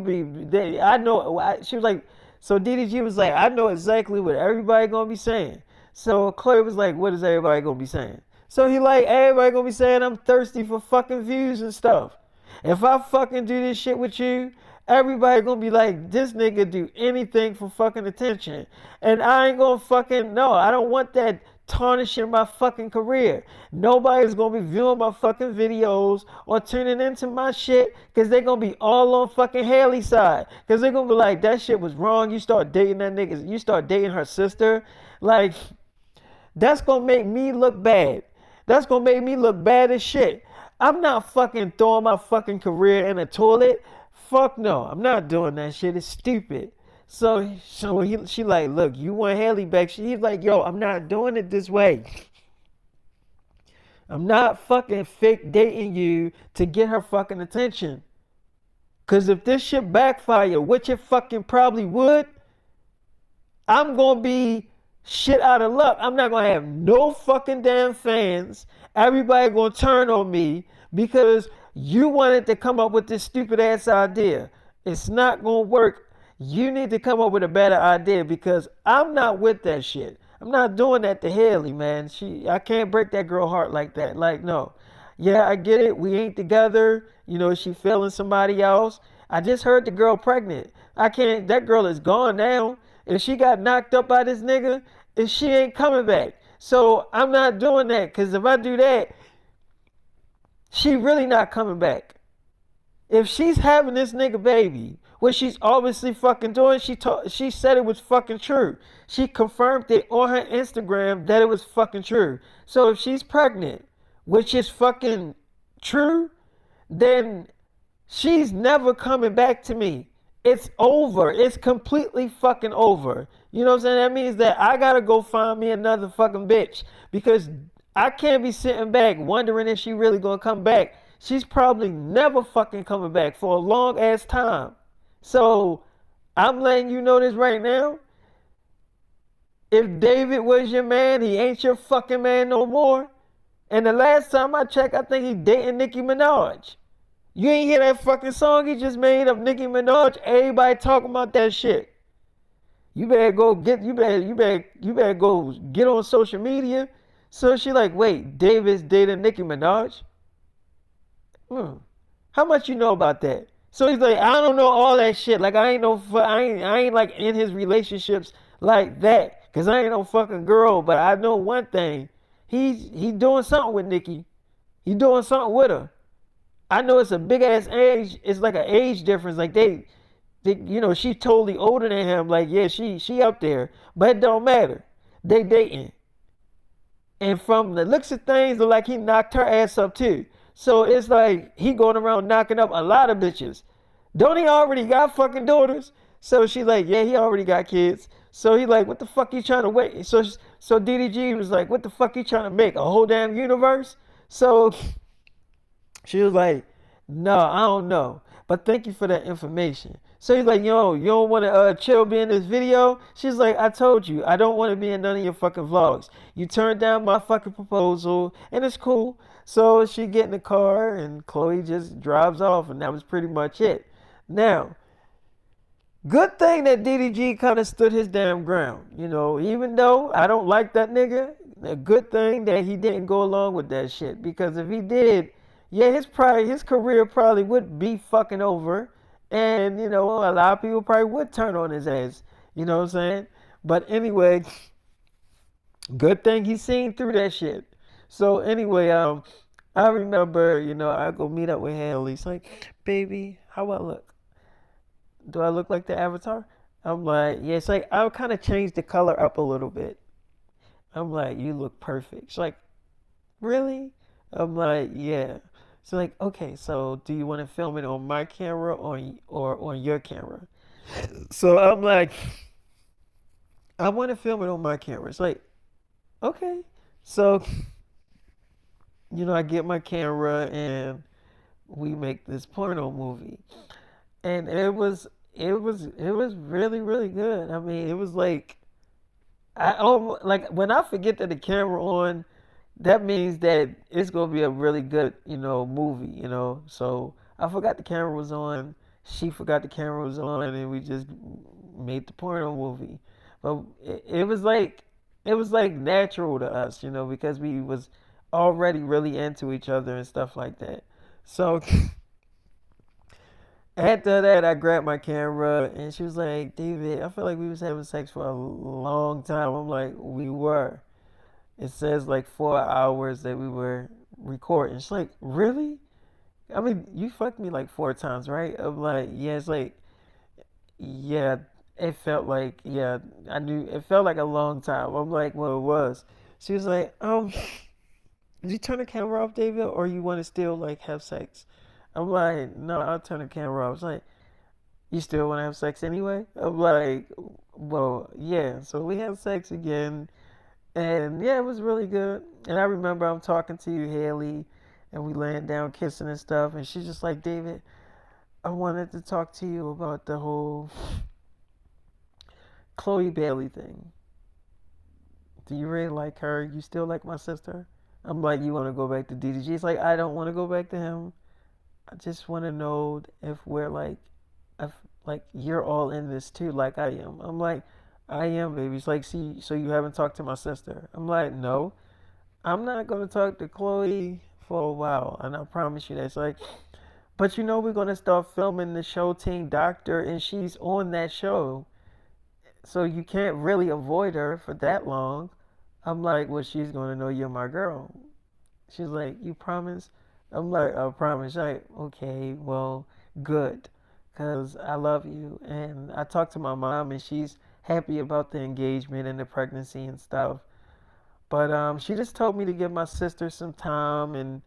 I know, she was like, so DDG was like, I know exactly what everybody gonna be saying. So Chloe was like, what is everybody gonna be saying? So he like, everybody gonna be saying I'm thirsty for fucking views and stuff. If I fucking do this shit with you, everybody gonna be like, this nigga do anything for fucking attention. And I ain't gonna fucking, no, I don't want that tarnishing my fucking career. Nobody's gonna be viewing my fucking videos or tuning into my shit because they're gonna be all on fucking Haley's side. Because they're gonna be like, that shit was wrong. You start dating that nigga, you start dating her sister. Like, that's gonna make me look bad. That's gonna make me look bad as shit. I'm not fucking throwing my fucking career in a toilet. Fuck no, I'm not doing that shit. It's stupid. She like, look, you want Haley back? He's like, yo, I'm not doing it this way. I'm not fucking fake dating you to get her fucking attention. Cause if this shit backfire, which it fucking probably would, I'm gonna be shit out of luck. I'm not gonna have no fucking damn fans. Everybody gonna turn on me because you wanted to come up with this stupid ass idea. It's not gonna work. You need to come up with a better idea because I'm not with that shit. I'm not doing that to Haley, man. I can't break that girl heart like that. Like, no. Yeah, I get it. We ain't together. She feeling somebody else. I just heard the girl pregnant. I can't. That girl is gone now. If she got knocked up by this nigga, if she ain't coming back. So I'm not doing that. Cause if I do that, she really not coming back. If she's having this nigga baby, what she's obviously fucking doing, she said it was fucking true. She confirmed it on her Instagram that it was fucking true. So if she's pregnant, which is fucking true, then she's never coming back to me. It's over. It's completely fucking over. You know what I'm saying? That means that I gotta go find me another fucking bitch because I can't be sitting back wondering if she really gonna come back. She's probably never fucking coming back for a long ass time. So I'm letting you know this right now. If David was your man, he ain't your fucking man no more. And the last time I checked, I think he dating Nicki Minaj. You ain't hear that fucking song he just made of Nicki Minaj? Everybody talking about that shit. You better go get you better go get on social media. So she like, wait, David's dating Nicki Minaj? How much you know about that? So he's like, I don't know all that shit. Like I ain't like in his relationships like that. Cause I ain't no fucking girl. But I know one thing. He doing something with Nicki. He doing something with her. I know it's a big ass age. It's like an age difference. Like she totally older than him. Like yeah, she up there, but it don't matter. They dating, and from the looks of things, look like he knocked her ass up too. So it's like he going around knocking up a lot of bitches. Don't he already got fucking daughters? So she's like, yeah, he already got kids. So he like, what the fuck you trying to wait? So DDG was like, what the fuck you trying to make a whole damn universe? So she was like, no, I don't know. But thank you for that information. So he's like, yo, you don't want to chill be in this video? She's like, I told you, I don't want to be in none of your fucking vlogs. You turned down my fucking proposal, and it's cool. So she get in the car, and Chloe just drives off, and that was pretty much it. Now, good thing that DDG kind of stood his damn ground. Even though I don't like that nigga, a good thing that he didn't go along with that shit. Because if he did, yeah, his career probably would be fucking over. And, a lot of people probably would turn on his ass. You know what I'm saying? But anyway, good thing he seen through that shit. So anyway, I remember, I go meet up with Haley. It's like, baby, how I look? Do I look like the Avatar? I'm like, yeah, it's like, I'll kind of change the color up a little bit. I'm like, you look perfect. She's like, really? I'm like, yeah. She's like, okay, so do you want to film it on my camera or on your camera? So I'm like, I want to film it on my camera. It's like, okay. So, I get my camera and we make this porno movie. And it was really, really good. I mean, it was like like when I forget that the camera on, that means that it's gonna be a really good, movie. So I forgot the camera was on. She forgot the camera was on, and we just made the porno movie. But it was like natural to us, because we was already really into each other and stuff like that. So after that, I grabbed my camera, and she was like, "David, I feel like we was having sex for a long time." I'm like, "We were." It says like 4 hours that we were recording. She's like, really? I mean, you fucked me like 4 times, right? I'm like, yeah. It's like, yeah. It felt like, yeah. I knew it felt like a long time. I'm like, well, it was. She was like, did you turn the camera off, David, or you want to still like have sex? I'm like, no, I'll turn the camera off. It's like, you still want to have sex anyway? I'm like, well, yeah. So we had sex again. And yeah, it was really good. And I remember I'm talking to you, Haley, and we laying down kissing and stuff. And she's just like, David, I wanted to talk to you about the whole Chloe Bailey thing. Do you really like her? You still like my sister? I'm like, you want to go back to DDG? It's like, I don't want to go back to him. I just want to know if we're like, if like you're all in this too, like I am. I'm like, I am, baby. It's like, see, so you haven't talked to my sister? I'm like, no, I'm not gonna talk to Chloe for a while, and I promise you that. It's like, but you know, we're gonna start filming the show Teen Doctor, and she's on that show, so you can't really avoid her for that long. I'm like, well, she's gonna know you're my girl. She's like, you promise? I'm like, I promise. She's like, okay, well, good, cause I love you, and I talked to my mom, and she's happy about the engagement and the pregnancy and stuff. But she just told me to give my sister some time, and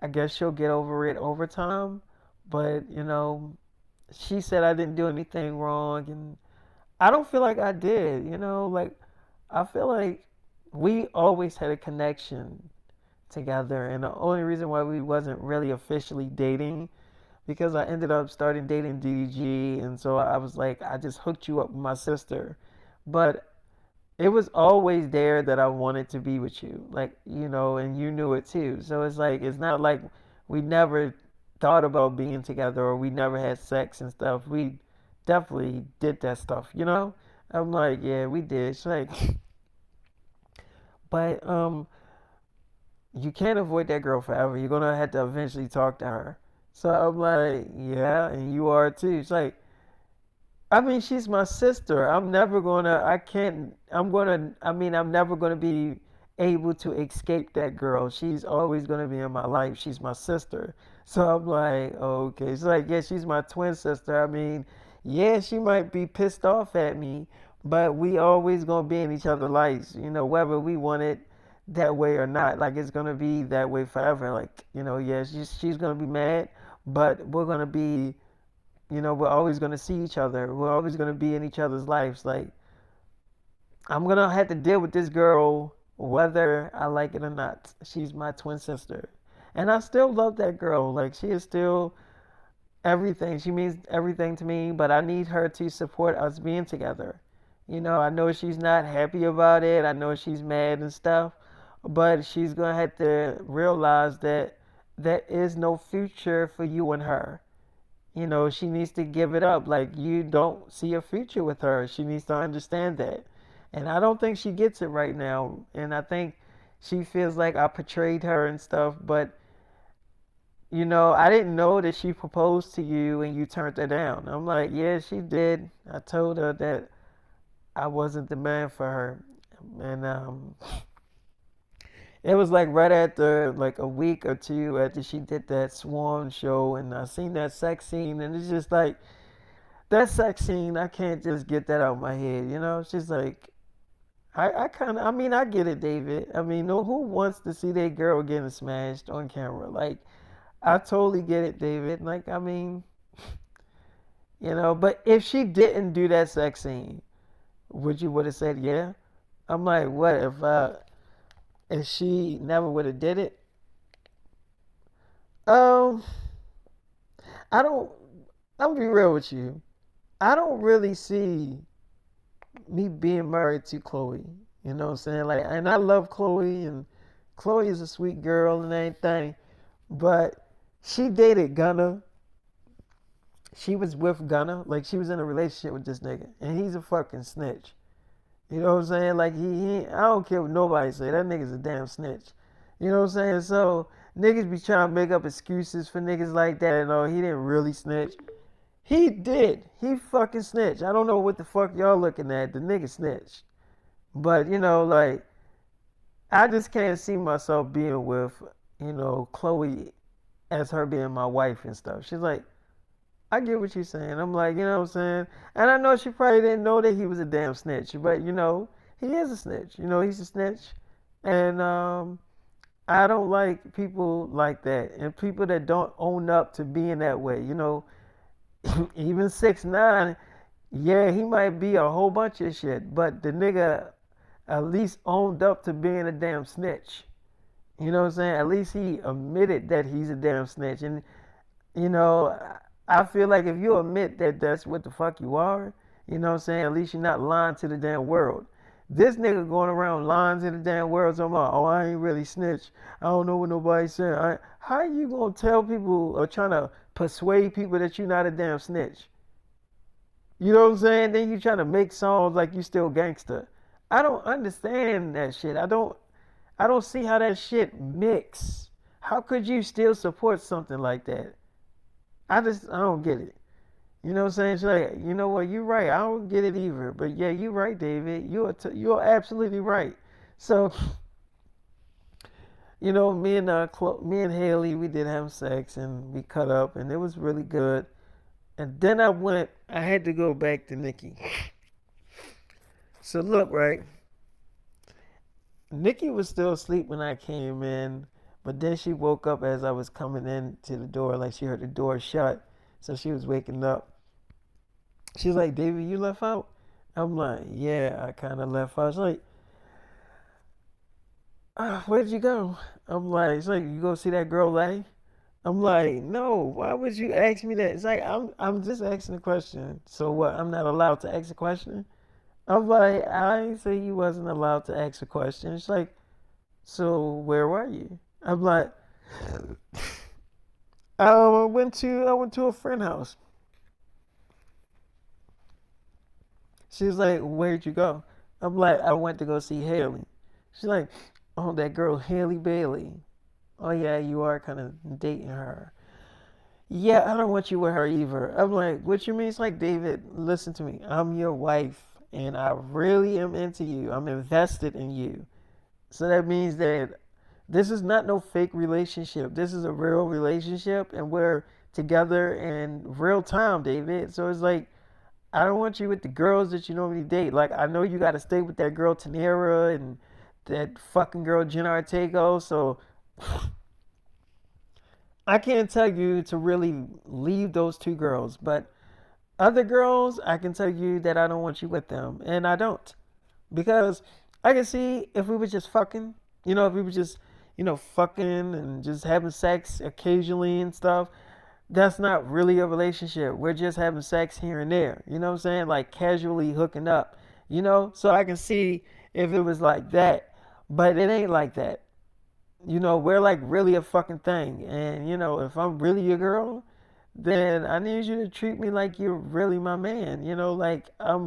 I guess she'll get over it over time. But she said I didn't do anything wrong, and I don't feel like I did. Like I feel like we always had a connection together, and the only reason why we wasn't really officially dating because I ended up starting dating DDG, and so I was like, I just hooked you up with my sister, but it was always there that I wanted to be with you, like and you knew it too. So it's like it's not like we never thought about being together or we never had sex and stuff. We definitely did that stuff. I'm like, yeah, we did. She's like, but you can't avoid that girl forever. You're gonna have to eventually talk to her. So I'm like, yeah, and you are too. It's like, I mean, she's my sister. I can't, I'm never gonna be able to escape that girl. She's always gonna be in my life. She's my sister. So I'm like, okay. It's like, yeah, she's my twin sister. I mean, yeah, she might be pissed off at me, but we always gonna be in each other's lives, whether we want it that way or not. Like, it's gonna be that way forever. Like, yeah, she's gonna be mad, but we're always going to see each other. We're always going to be in each other's lives. Like, I'm going to have to deal with this girl whether I like it or not. She's my twin sister. And I still love that girl. Like, she is still everything. She means everything to me, but I need her to support us being together. I know she's not happy about it. I know she's mad and stuff, but she's going to have to realize that there is no future for you and her. She needs to give it up. Like, you don't see a future with her. She needs to understand that. And I don't think she gets it right now. And I think she feels like I portrayed her and stuff. But, I didn't know that she proposed to you and you turned her down. I'm like, yeah, she did. I told her that I wasn't the man for her. And it was like right after like a week or two after she did that Swan show, and I seen that sex scene, and it's just like that sex scene. I can't just get that out of my head. It's just like I kind of. I mean, I get it, David. I mean, no, who wants to see their girl getting smashed on camera? Like, I totally get it, David. Like, I mean, but if she didn't do that sex scene, would have said yeah? I'm like, what if she never would have did it? Um, I don't. I'm gonna be real with you. I don't really see me being married to Chloe. You know what I'm saying? Like, and I love Chloe, and Chloe is a sweet girl and everything. But she dated Gunna. She was with Gunna. Like, she was in a relationship with this nigga, and he's a fucking snitch. You know what I'm saying? Like, I don't care what nobody say. That nigga's a damn snitch. You know what I'm saying? So niggas be trying to make up excuses for niggas like that. And he didn't really snitch. He did. He fucking snitched. I don't know what the fuck y'all looking at. The nigga snitched. But like, I just can't see myself being with Chloe as her being my wife and stuff. She's like, I get what you're saying. I'm like, you know what I'm saying? And I know she probably didn't know that he was a damn snitch, but he is a snitch. He's a snitch. And I don't like people like that and people that don't own up to being that way. Even 6ix9ine, yeah, he might be a whole bunch of shit, but the nigga at least owned up to being a damn snitch. You know what I'm saying? At least he admitted that he's a damn snitch. And you know, I feel like if you admit that that's what the fuck you are, You know what I'm saying? At least you're not lying to the damn world. This nigga going around lying to the damn world. So I'm like, oh, I ain't really snitch. I don't know what nobody said. How you gonna tell people or trying to persuade people that you're not a damn snitch? You know what I'm saying? Then you trying to make songs like you still gangster. I don't understand that shit. I don't see how that shit mix. How could you still support something like that? I don't get it. You know what I'm saying? It's like, you know what, you're right. I don't get it either. But yeah, you're right, David. You're absolutely right. So, me and Haley, we did have sex and we cut up and it was really good. And then I had to go back to Nikki. So look, right? Nikki was still asleep when I came in, but then she woke up as I was coming in to the door, like she heard the door shut. So she was waking up. She's like, David, you left out? I'm like, yeah, I kind of left out. She's like, where'd you go? It's like, you go see that girl lay? I'm like, no, why would you ask me that? It's like, I'm just asking a question. So what, I'm not allowed to ask a question? I'm like, I ain't say you wasn't allowed to ask a question. It's like, so where were you? I'm like, I went to a friend house. She was like, where'd you go? I'm like, I went to go see Haley. She's like, oh, that girl Haley Bailey. Oh yeah, you are kind of dating her. Yeah, I don't want you with her either. I'm like, what you mean? It's like, David, listen to me. I'm your wife, and I really am into you. I'm invested in you. So that means that this is not no fake relationship. This is a real relationship, and we're together in real time, David. So it's like, I don't want you with the girls that you normally date. Like, I know you got to stay with that girl Tanera and that fucking girl Jen Artego. So I can't tell you to really leave those two girls, but other girls, I can tell you that I don't want you with them, and I don't because I can see if we were just fucking, if we were just, fucking and just having sex occasionally and stuff. That's not really a relationship. We're just having sex here and there. You know what I'm saying? Like casually hooking up. So I can see if it was like that, but it ain't like that. We're like really a fucking thing. And, if I'm really your girl, then I need you to treat me like you're really my man. Like I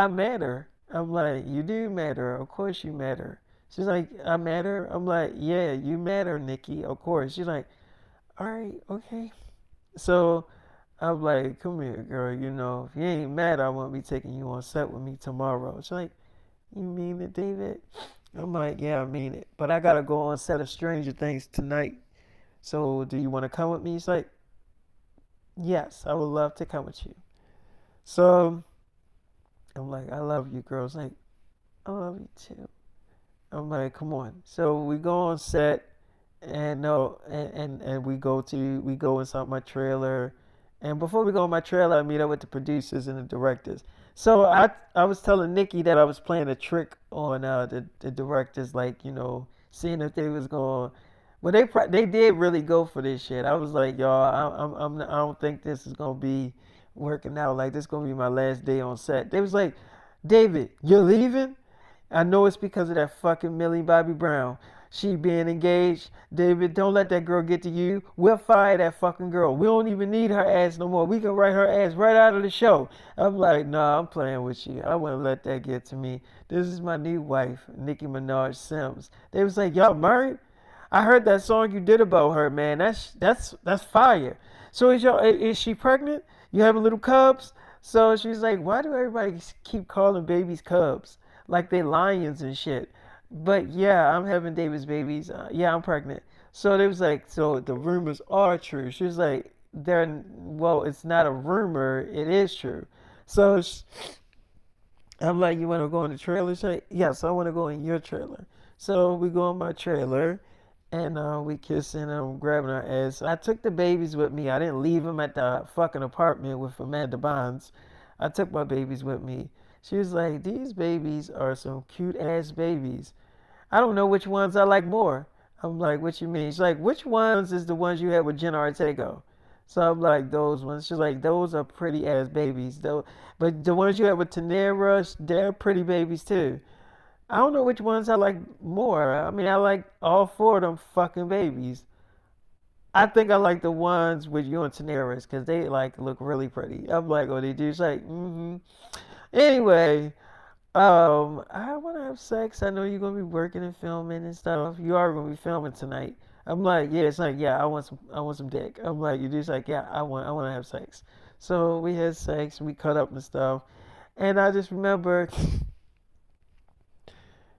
matter. I'm like, you do matter. Of course you matter. She's like, I matter. I'm like, yeah, you matter, Nikki. Of course. She's like, all right, okay. So I'm like, come here, girl. If you ain't mad, I won't be taking you on set with me tomorrow. She's like, you mean it, David? I'm like, yeah, I mean it. But I gotta go on set of Stranger Things tonight. So do you want to come with me? He's like, yes, I would love to come with you. So I'm like, I love you, girl. It's like, I love you too. I'm like, come on. So we go on set, and no, and we go inside my trailer, and before we go in my trailer, I meet up with the producers and the directors. So I was telling Nikki that I was playing a trick on the directors, like seeing if they was going. Well, they did really go for this shit. I was like, y'all, I don't think this is gonna be working out. Like this is gonna be my last day on set. They was like, David, you're leaving? I know it's because of that fucking Millie Bobby Brown. She being engaged. David, don't let that girl get to you. We'll fire that fucking girl. We don't even need her ass no more. We can write her ass right out of the show. I'm like, nah, I'm playing with you. I wouldn't let that get to me. This is my new wife, Nicki Minaj Simms. They was like, y'all married? I heard that song you did about her, man. That's fire. So is she pregnant? You having little cubs? So she's like, why do everybody keep calling babies cubs? Like they lions and shit. But yeah, I'm having David's babies. Yeah, I'm pregnant. So they was like, so the rumors are true. She was like, well, it's not a rumor. It is true. So I'm like, you want to go in the trailer? She's like, yes, I want to go in your trailer. So we go in my trailer and we kissing and I'm grabbing her ass. I took the babies with me. I didn't leave them at the fucking apartment with Amanda Bonds. I took my babies with me. She was like, these babies are some cute ass babies. I don't know which ones I like more. I'm like, what you mean? She's like, which ones is the ones you had with Jen Artego? So I'm like, those ones. She's like, those are pretty ass babies, though. But the ones you have with Tanera, they're pretty babies too. I don't know which ones I like more. I mean, I like all four of them fucking babies. I think I like the ones with you and Tanera because they like look really pretty. I'm like, oh, they do. She's like, mm-hmm. Anyway, I want to have sex. I know you're gonna be working and filming and stuff. You are gonna be filming tonight. I'm like, yeah. It's like, yeah. I want some dick. I'm like, you just like, yeah. I want to have sex. So we had sex. We cut up and stuff. And I just remember,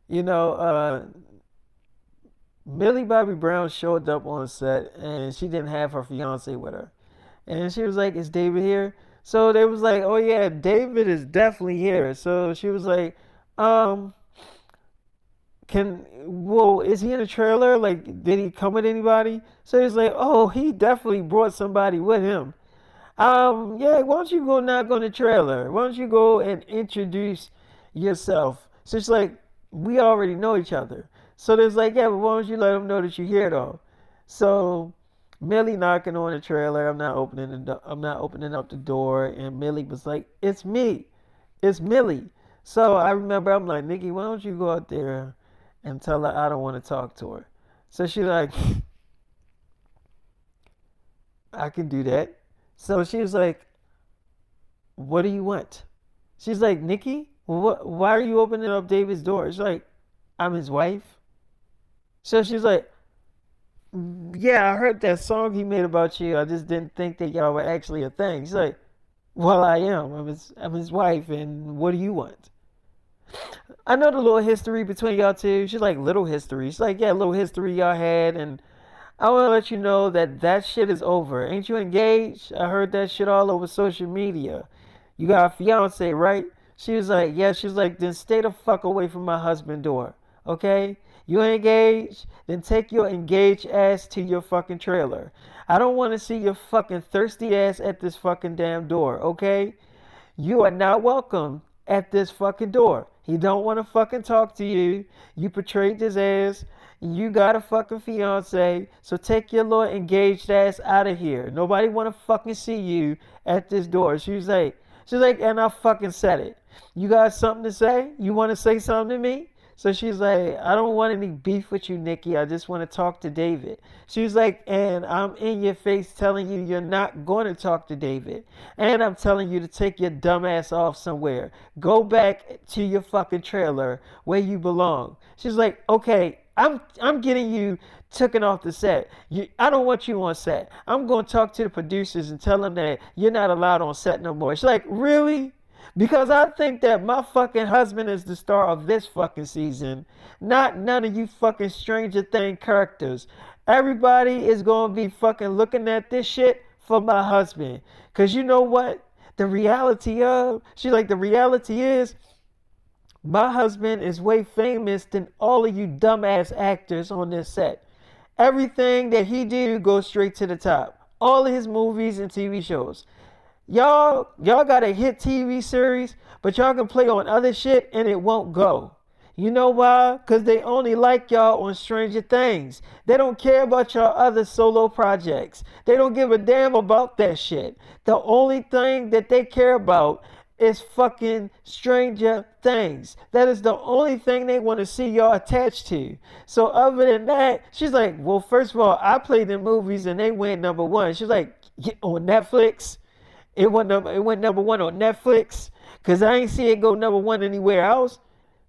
you know, Millie Bobby Brown showed up on set, and she didn't have her fiance with her. And she was like, "Is David here?" So they was like, "Oh yeah, David is definitely here." So she was like, um, is he in the trailer? Like, did he come with anybody? So he's like, "Oh, he definitely brought somebody with him." Yeah, why don't you go knock on the trailer? Why don't you go and introduce yourself? So it's like, we already know each other. So there's like, yeah, but why don't you let them know that you're here though? So Millie knocking on the trailer. I'm not opening up the door, and Millie was like, "It's me, it's Millie." So I remember I'm like, "Nikki, why don't you go out there and tell her I don't want to talk to her?" So she's like, "I can do that." So she was like, "What do you want?" She's like, "Nikki, why are you opening up David's door?" She's like, "I'm his wife." So she's like, "Yeah, I heard that song he made about you. I just didn't think that y'all were actually a thing." She's like, "Well, I am. I'm his wife, and what do you want?" I know the little history between y'all two. She's like, little history. She's like, yeah, little history y'all had, and I want to let you know that that shit is over. Ain't you engaged? I heard that shit all over social media. You got a fiance, right? She was like, yeah. She's like, then stay the fuck away from my husband's door, okay? You engaged? Then take your engaged ass to your fucking trailer. I don't want to see your fucking thirsty ass at this fucking damn door, okay? You are not welcome at this fucking door. He don't want to fucking talk to you. You portrayed his ass. You got a fucking fiance. So take your little engaged ass out of here. Nobody want to fucking see you at this door. She's like, and I fucking said it. You got something to say? You want to say something to me? So she's like, I don't want any beef with you, Nikki. I just want to talk to David. She was like, and I'm in your face telling you you're not going to talk to David. And I'm telling you to take your dumb ass off somewhere. Go back to your fucking trailer where you belong. She's like, okay, I'm getting you taken off the set. I don't want you on set. I'm going to talk to the producers and tell them that you're not allowed on set no more. She's like, really? Because I think that my fucking husband is the star of this fucking season, not none of you fucking Stranger Thing characters. Everybody is gonna be fucking looking at this shit for my husband. Cause you know what? The reality is, my husband is way famous than all of you dumbass actors on this set. Everything that he do goes straight to the top. All of his movies and TV shows. Y'all got a hit TV series, but y'all can play on other shit and it won't go. You know why? Because they only like y'all on Stranger Things. They don't care about your other solo projects. They don't give a damn about that shit. The only thing that they care about is fucking Stranger Things. That is the only thing they want to see y'all attached to. So other than that, she's like, well, first of all, I played in movies and they went number one. She's like, on Netflix. It went number one on Netflix because I ain't see it go number one anywhere else.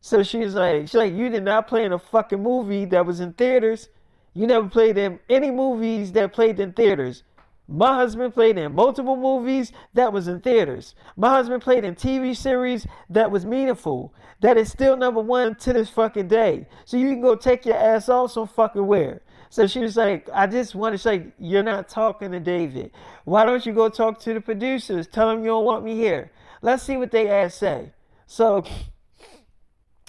So she's like, you did not play in a fucking movie that was in theaters. You never played in any movies that played in theaters. My husband played in multiple movies that was in theaters. My husband played in TV series that was meaningful. That is still number one to this fucking day. So you can go take your ass off some fucking where. So she was like, I just want to say, you're not talking to David. Why don't you go talk to the producers? Tell them you don't want me here. Let's see what they ass say. So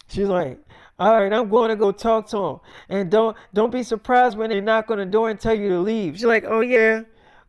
she's like, all right, I'm going to go talk to them. And don't be surprised when they knock on the door and tell you to leave. She's like, oh yeah,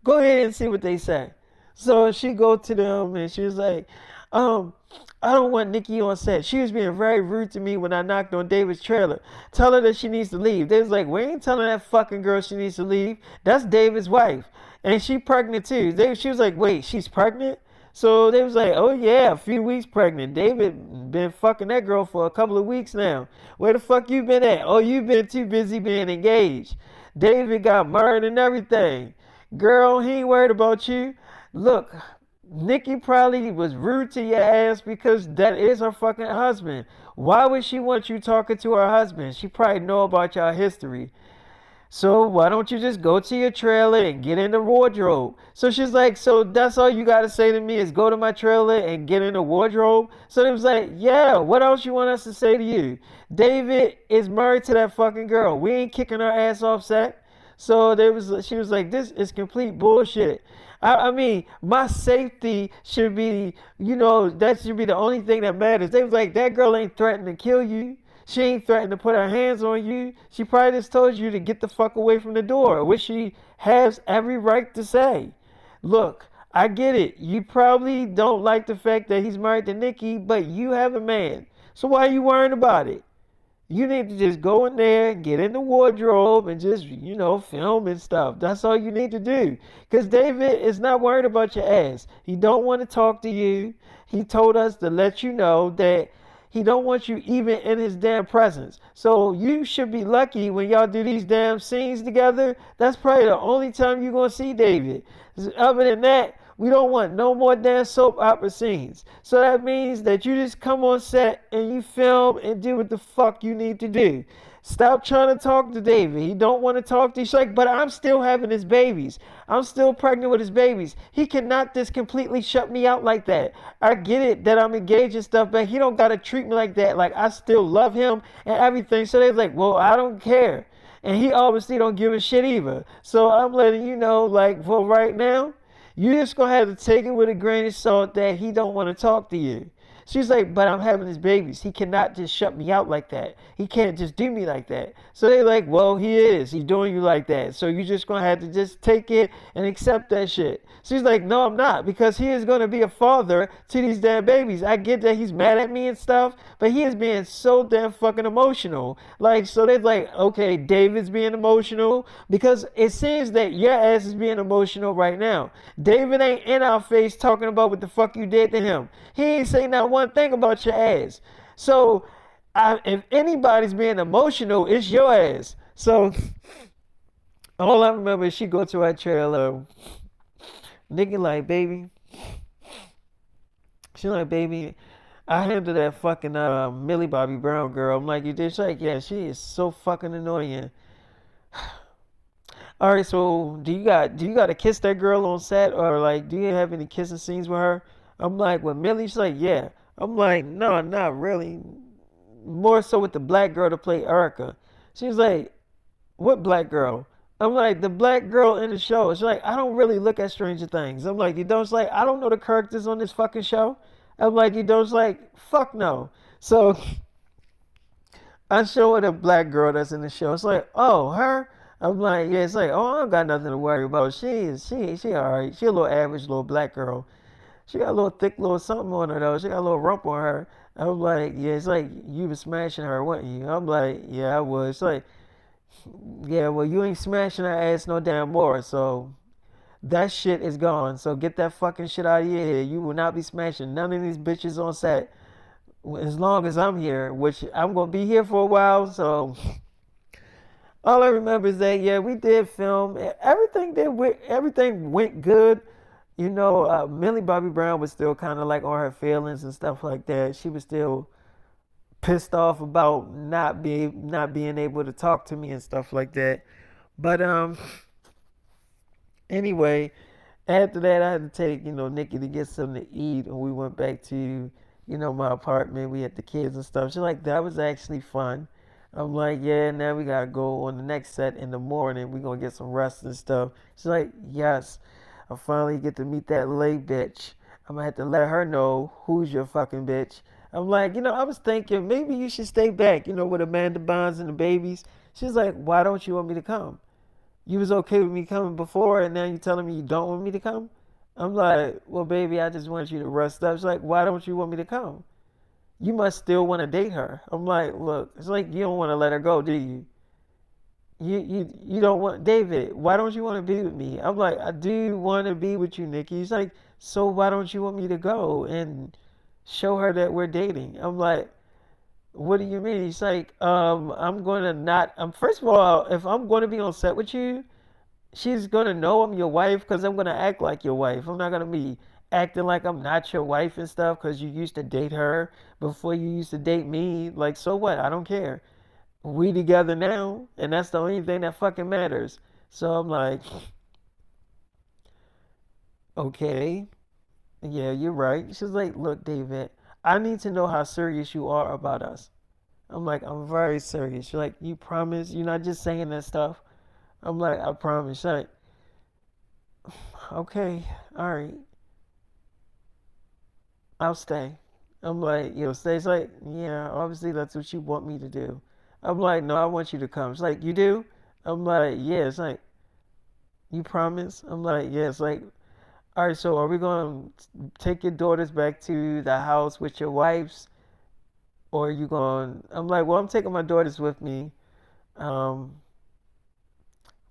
go ahead and see what they say. So she go to them and she was like, I don't want Nikki on set. She was being very rude to me when I knocked on David's trailer. Tell her that she needs to leave. They was like, we ain't telling that fucking girl she needs to leave. That's David's wife. And she pregnant too. She was like, wait, she's pregnant? So they was like, oh yeah, a few weeks pregnant. David been fucking that girl for a couple of weeks now. Where the fuck you been at? Oh, you been too busy being engaged. David got married and everything. Girl, he ain't worried about you. Look, Nikki probably was rude to your ass because that is her fucking husband. Why would she want you talking to her husband? She probably know about your history. So why don't you just go to your trailer and get in the wardrobe? So she's like, so that's all you gotta say to me is go to my trailer and get in the wardrobe? So it was like, yeah, what else you want us to say to you? David is married to that fucking girl. We ain't kicking her ass off set. So she was like, this is complete bullshit. I mean, my safety should be, that should be the only thing that matters. They was like, that girl ain't threatening to kill you. She ain't threatened to put her hands on you. She probably just told you to get the fuck away from the door, which she has every right to say. Look, I get it. You probably don't like the fact that he's married to Nikki, but you have a man. So why are you worrying about it? You need to just go in there, get in the wardrobe, and just, film and stuff. That's all you need to do. Because David is not worried about your ass. He don't want to talk to you. He told us to let you know that he don't want you even in his damn presence. So you should be lucky when y'all do these damn scenes together. That's probably the only time you're going to see David. Other than that, we don't want no more damn soap opera scenes. So that means that you just come on set and you film and do what the fuck you need to do. Stop trying to talk to David. He don't want to talk to you. She's like, but I'm still having his babies. I'm still pregnant with his babies. He cannot just completely shut me out like that. I get it that I'm engaged and stuff, but he don't got to treat me like that. Like, I still love him and everything. So they're like, well, I don't care. And he obviously don't give a shit either. So I'm letting you know, like, for right now, you just gonna have to take it with a grain of salt that he don't want to talk to you. She's like, but I'm having his babies. He cannot just shut me out like that. He can't just do me like that. So they're like, well, he is. He's doing you like that. So you're just going to have to just take it and accept that shit. She's like, no, I'm not. Because he is going to be a father to these damn babies. I get that he's mad at me and stuff, but he is being so damn fucking emotional. Like, so they're like, okay, David's being emotional. Because it seems that your ass is being emotional right now. David ain't in our face talking about what the fuck you did to him. He ain't saying not one thing about your ass. So if anybody's being emotional, it's your ass. So all I remember is she go to her trailer. Nikki like, baby. She like, baby, I handled that fucking Millie Bobby Brown girl. I'm like, you did? She's like, yeah, she is so fucking annoying. All right, so do you got to kiss that girl on set, or like do you have any kissing scenes with her? I'm like, with Millie? She's like, yeah. I'm like, no, not really. More so with the black girl to play Erica. She's like, what black girl? I'm like, the black girl in the show. She's like, I don't really look at Stranger Things. I'm like, you don't? She's like, I don't know the characters on this fucking show. I'm like, you don't? She's like, fuck no. So I show her the black girl that's in the show. It's like, oh, her? I'm like, yeah. It's like, oh, I don't got nothing to worry about. She all right. She a little average little black girl. She got a little thick little something on her though. She got a little rump on her. I'm like, yeah, it's like you was smashing her, weren't you? I'm like, yeah, I was. It's like, yeah, well, you ain't smashing her ass no damn more. So that shit is gone. So get that fucking shit out of your head. You will not be smashing none of these bitches on set as long as I'm here, which I'm gonna be here for a while. So all I remember is that yeah, we did film. Everything went good. Millie Bobby Brown was still kind of like on her feelings and stuff like that. She was still pissed off about not being able to talk to me and stuff like that. But anyway, after that, I had to take Nikki to get something to eat, and we went back to my apartment. We had the kids and stuff. She's like, that was actually fun. I'm like, yeah. Now we gotta go on the next set in the morning. We gonna get some rest and stuff. She's like, yes. I finally get to meet that lay bitch. I'm gonna have to let her know who's your fucking bitch. I'm like, I was thinking maybe you should stay back, with Amanda Bonds and the babies. She's like, why don't you want me to come? You was okay with me coming before, and now you're telling me you don't want me to come? I'm like, well, baby, I just want you to rest up. She's like, why don't you want me to come? You must still want to date her. I'm like, look, it's like you don't want to let her go, do you? You don't want David. Why don't you want to be with me? I'm like, I do want to be with you, Nikki. He's like, so why don't you want me to go and show her that we're dating? I'm like, what do you mean? He's like, I'm going to not. First of all, if I'm going to be on set with you, she's going to know I'm your wife because I'm going to act like your wife. I'm not going to be acting like I'm not your wife and stuff because you used to date her before you used to date me. Like, so what? I don't care. We together now, and that's the only thing that fucking matters. So I'm like, okay, yeah, you're right. She's like, look, David, I need to know how serious you are about us. I'm like, I'm very serious. She's like, you promise you're not just saying that stuff? I'm like, I promise. She's like, okay, all right, I'll stay. I'm like, you'll stay? She's like, yeah, obviously that's what you want me to do. I'm like, no, I want you to come. She's like, you do? I'm like, yeah. It's like, you promise? I'm like, yeah. It's like, all right, so are we going to take your daughters back to the house with your wives? Or are you going? I'm like, well, I'm taking my daughters with me. Um,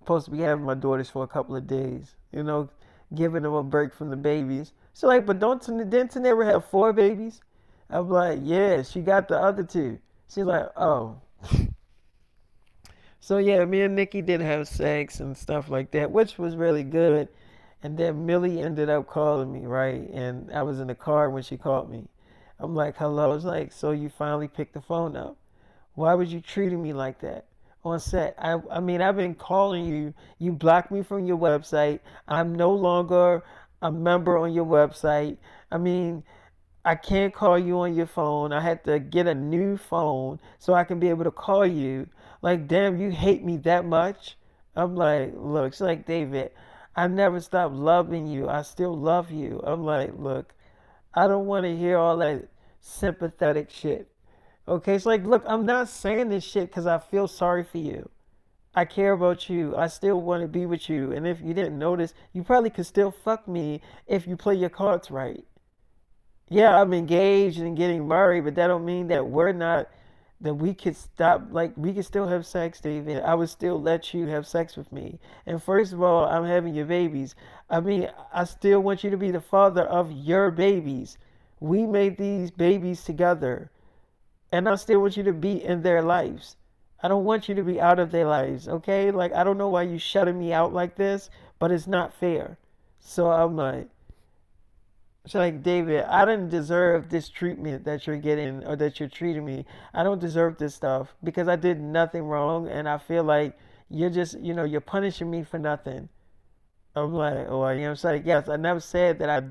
Supposed to be having my daughters for a couple of days, giving them a break from the babies. So like, but didn't Tanera have four babies? I'm like, yeah, she got the other two. She's like, oh. So yeah, me and Nikki did have sex and stuff like that, which was really good. And then Millie ended up calling me, right? And I was in the car when she called me. I'm like, hello. It's like, so you finally picked the phone up. Why was you treating me like that on set? I mean, I've been calling you. You blocked me from your website. I'm no longer a member on your website. I mean, I can't call you on your phone. I had to get a new phone so I can be able to call you. Like, damn, you hate me that much? I'm like, look, she's like, David, I never stopped loving you. I still love you. I'm like, look, I don't want to hear all that sympathetic shit. Okay, it's like, look, I'm not saying this shit because I feel sorry for you. I care about you. I still want to be with you. And if you didn't notice, you probably could still fuck me if you play your cards right. Yeah, I'm engaged and getting married, but that don't mean that we're not, that we could stop, like, we could still have sex, David. I would still let you have sex with me. And first of all, I'm having your babies. I mean, I still want you to be the father of your babies. We made these babies together, and I still want you to be in their lives. I don't want you to be out of their lives, okay? Like, I don't know why you shutting me out like this, but it's not fair. So I'm like, it's like, David, I didn't deserve this treatment that you're getting or that you're treating me. I don't deserve this stuff because I did nothing wrong, and I feel like you're just, you're punishing me for nothing. I'm like, oh, I am. It's like, yes, I never said that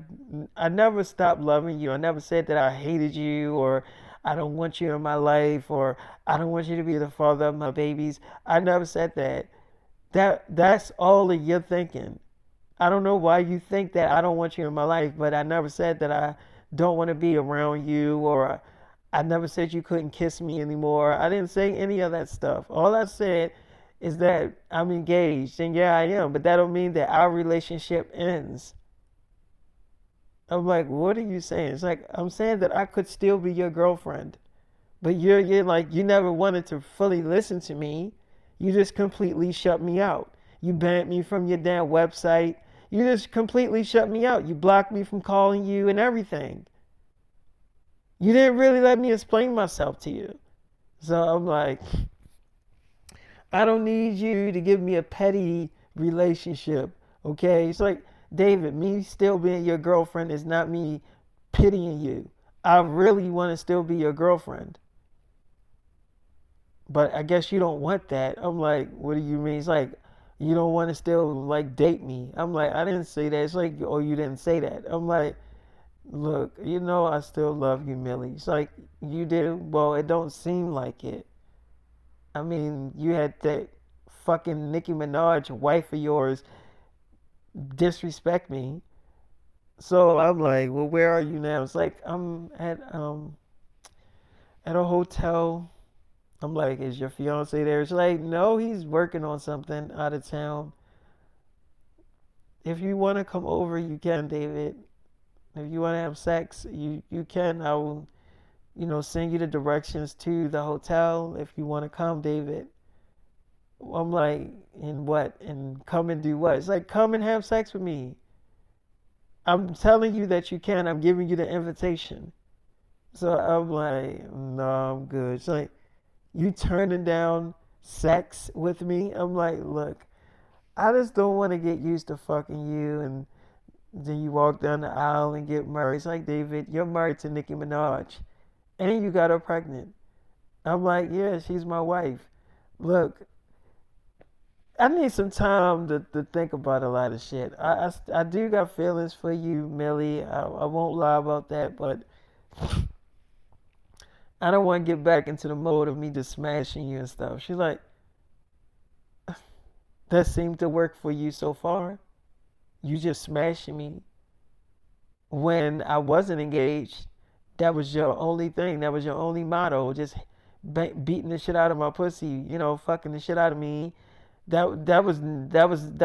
I never stopped loving you. I never said that I hated you or I don't want you in my life or I don't want you to be the father of my babies. I never said that. That's all that you're thinking. I don't know why you think that I don't want you in my life, but I never said that I don't want to be around you or I never said you couldn't kiss me anymore. I didn't say any of that stuff. All I said is that I'm engaged and yeah, I am, but that don't mean that our relationship ends. I'm like, what are you saying? It's like I'm saying that I could still be your girlfriend, but you're like you never wanted to fully listen to me. You just completely shut me out. You banned me from your damn website. You just completely shut me out. You blocked me from calling you and everything. You didn't really let me explain myself to you. So I'm like, I don't need you to give me a petty relationship. Okay? It's like, David, me still being your girlfriend is not me pitying you. I really want to still be your girlfriend. But I guess you don't want that. I'm like, what do you mean? It's like, you don't want to still like date me. I'm like, I didn't say that. It's like, oh, you didn't say that. I'm like, look, I still love you, Millie. It's like, you do? Well, it don't seem like it. I mean, you had that fucking Nicki Minaj wife of yours disrespect me. So I'm like, well, where are you now? It's like I'm at a hotel. I'm like, is your fiance there? It's like, no, he's working on something out of town. If you want to come over, you can, David. If you want to have sex, you can. I will, send you the directions to the hotel if you want to come, David. I'm like, and what? And come and do what? It's like, come and have sex with me. I'm telling you that you can. I'm giving you the invitation. So I'm like, no, I'm good. It's like, you turning down sex with me? I'm like, look, I just don't want to get used to fucking you. And then you walk down the aisle and get married. It's like, David, you're married to Nicki Minaj. And you got her pregnant. I'm like, yeah, she's my wife. Look, I need some time to think about a lot of shit. I do got feelings for you, Millie. I won't lie about that, but I don't want to get back into the mode of me just smashing you and stuff. She's like, that seemed to work for you so far. You just smashing me when I wasn't engaged. That was your only thing. That was your only motto. Just beating the shit out of my pussy. Fucking the shit out of me. That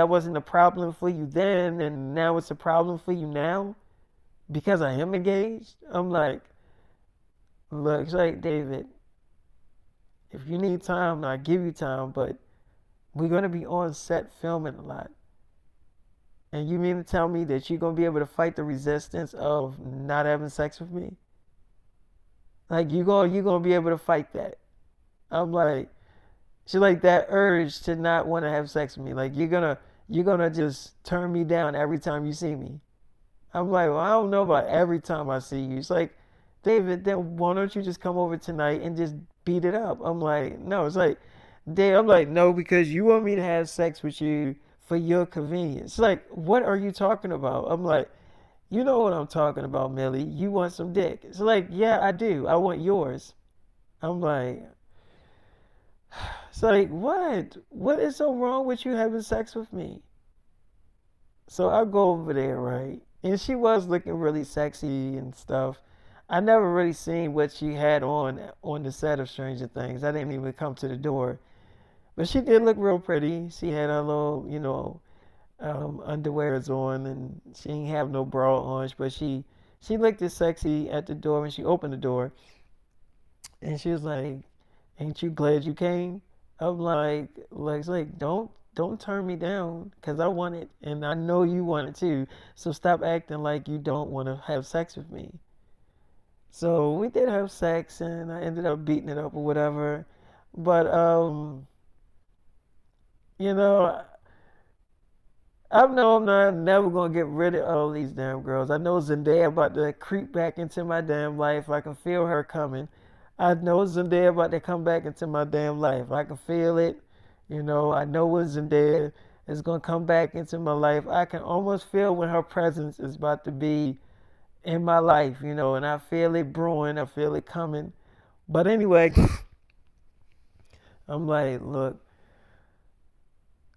wasn't a problem for you then, and now it's a problem for you now because I am engaged. I'm like, look, it's like, David, if you need time, I'll give you time, but we're gonna be on set filming a lot. And you mean to tell me that you're gonna be able to fight the resistance of not having sex with me? Like, you gonna be able to fight that? I'm like, she's like, that urge to not want to have sex with me. Like, you're gonna just turn me down every time you see me. I'm like, well, I don't know about every time I see you. It's like, David, then why don't you just come over tonight and just beat it up? I'm like, no. It's like, Dave, I'm like, no, because you want me to have sex with you for your convenience. It's like, what are you talking about? I'm like, you know what I'm talking about, Millie. You want some dick. It's like, yeah, I do. I want yours. I'm like, it's like, what? What is so wrong with you having sex with me? So I go over there, right? And she was looking really sexy and stuff. I never really seen what she had on the set of Stranger Things. I didn't even come to the door. But she did look real pretty. She had her little, underwears on, and she didn't have no bra on. But she looked as sexy at the door when she opened the door. And she was like, "Ain't you glad you came?" I'm like, it's like, don't turn me down, cause I want it, and I know you want it too. So stop acting like you don't want to have sex with me. So we did have sex, and I ended up beating it up or whatever. But you know, I know I'm not never gonna get rid of all these damn girls. I know Zendaya about to creep back into my damn life. I can feel her coming. I know Zendaya about to come back into my damn life. I can feel it. I know when Zendaya is gonna come back into my life. I can almost feel when her presence is about to be in my life, and I feel it brewing. I feel it coming. But anyway, I'm like, look,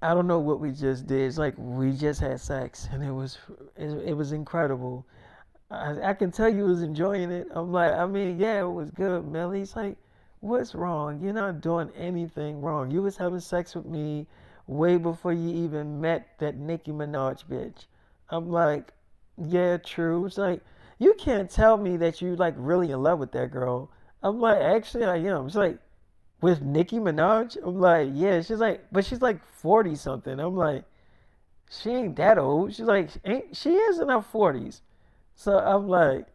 I don't know what we just did. It's like we just had sex, and it was incredible. I can tell you was enjoying it. I'm like, I mean, yeah, it was good, Melly. It's like, what's wrong? You're not doing anything wrong. You was having sex with me way before you even met that Nicki Minaj bitch. I'm like, yeah, true. It's like, you can't tell me that you like really in love with that girl. I'm like, actually, I am. It's like, with Nicki Minaj? I'm like, yeah. She's like, but she's like 40 something. I'm like, she ain't that old. She's like, ain't she is in her 40s. So I'm like,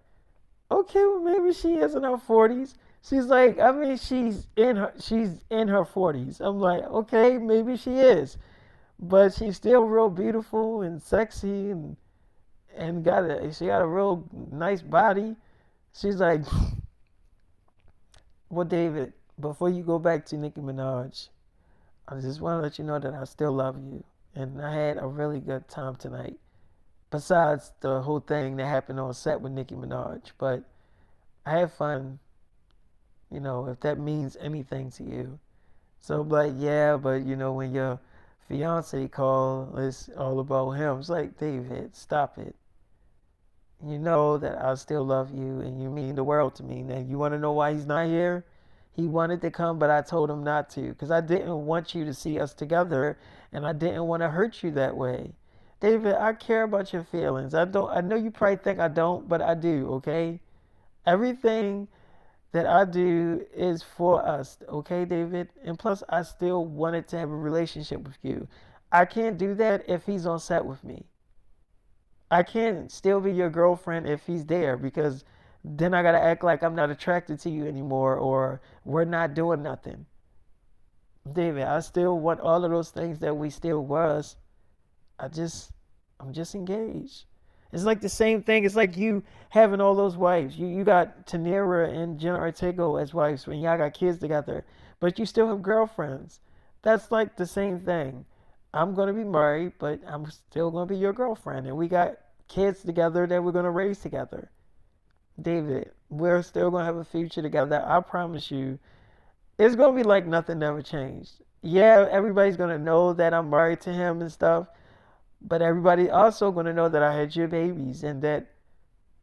okay, well maybe she is in her 40s. She's like, I mean, she's in her 40s. I'm like, okay, maybe she is, but she's still real beautiful and sexy and she got a real nice body. She's like, well, David, before you go back to Nicki Minaj, I just want to let you know that I still love you, and I had a really good time tonight. Besides the whole thing that happened on set with Nicki Minaj, but I had fun, if that means anything to you. So I'm like, yeah, but when your fiance call, it's all about him. It's like, David, stop it. You know that I still love you and you mean the world to me. Now, you want to know why he's not here? He wanted to come, but I told him not to because I didn't want you to see us together and I didn't want to hurt you that way. David, I care about your feelings. I don't. I know you probably think I don't, but I do. Okay, everything. that I do is for us, okay, David? And plus, I still wanted to have a relationship with you. I can't do that if he's on set with me. I can't still be your girlfriend if he's there because then I gotta act like I'm not attracted to you anymore or we're not doing nothing. David, I still want all of those things that we still was. I just, I'm just engaged. It's like the same thing. It's like you having all those wives. You got Tanera and Jenna Ortega as wives when y'all got kids together, but you still have girlfriends. That's like the same thing. I'm gonna be married, but I'm still gonna be your girlfriend, and we got kids together that we're gonna raise together. David, we're still gonna have a future together. I promise you. It's gonna be like nothing ever changed. Yeah, everybody's gonna know that I'm married to him and stuff, but everybody also gonna know that I had your babies and that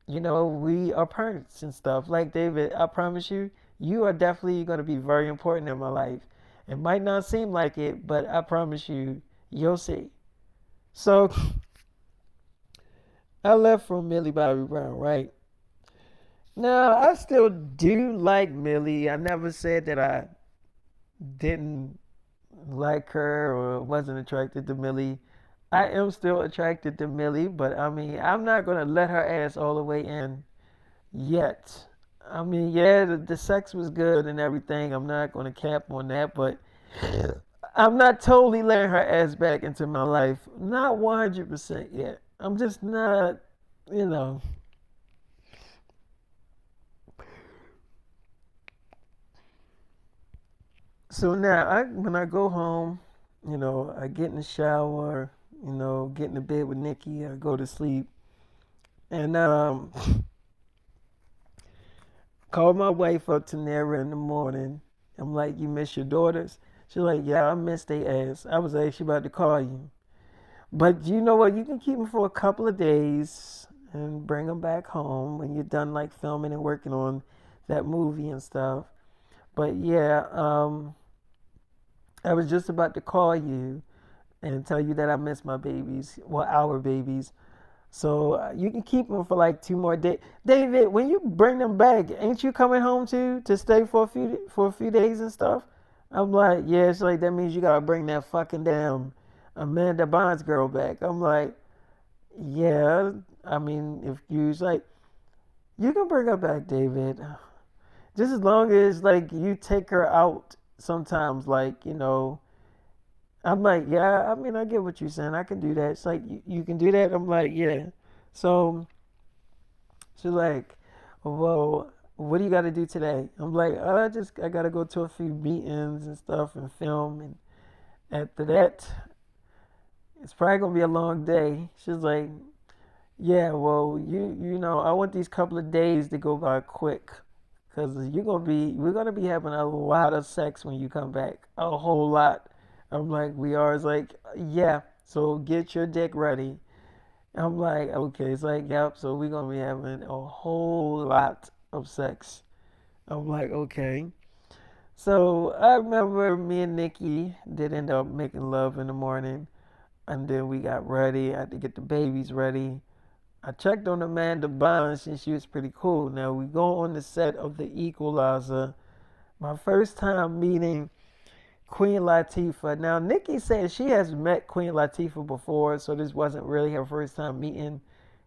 we are parents and stuff. Like David, I promise you, you are definitely gonna be very important in my life. It might not seem like it, but I promise you, you'll see. So I left from Millie Bobby Brown, right? Now I still do like Millie. I never said that I didn't like her or wasn't attracted to Millie. I am still attracted to Millie, but I mean, I'm not gonna let her ass all the way in yet. I mean, yeah, the sex was good and everything. I'm not gonna cap on that, but I'm not totally letting her ass back into my life. Not 100% yet. I'm just not, you know. So now, when I go home, I get in the shower, get in the bed with Nikki, I go to sleep, and call my wife up to Nara in the morning. I'm like, you miss your daughters? She's like, yeah, I miss they ass. I was actually about to call you. But you know what? You can keep them for a couple of days and bring them back home when you're done like filming and working on that movie and stuff. But yeah, I was just about to call you and tell you that I miss my babies, well, our babies. So you can keep them for like 2 more days. David, when you bring them back, ain't you coming home too to stay for a few days and stuff? I'm like, yeah, it's like that means you gotta bring that fucking damn Amanda Bonds girl back. I'm like, yeah. I mean, if you's like, you can bring her back, David. Just as long as like you take her out sometimes, like I'm like, yeah, I mean, I get what you're saying. I can do that. It's like, you can do that? I'm like, yeah. So she's like, well, what do you got to do today? I'm like, I got to go to a few meetings and stuff and film. And after that, it's probably going to be a long day. She's like, yeah, well, I want these couple of days to go by quick. Because we're going to be having a lot of sex when you come back. A whole lot. I'm like, we are. It's like, yeah. So get your dick ready. I'm like, okay. It's like, yep. So we're gonna be having a whole lot of sex. I'm like, okay. So I remember me and Nikki did end up making love in the morning, and then we got ready. I had to get the babies ready. I checked on Amanda Bynes and she was pretty cool. Now we go on the set of The Equalizer. My first time meeting Queen Latifah. Now, Nikki said she has met Queen Latifah before, so this wasn't really her first time meeting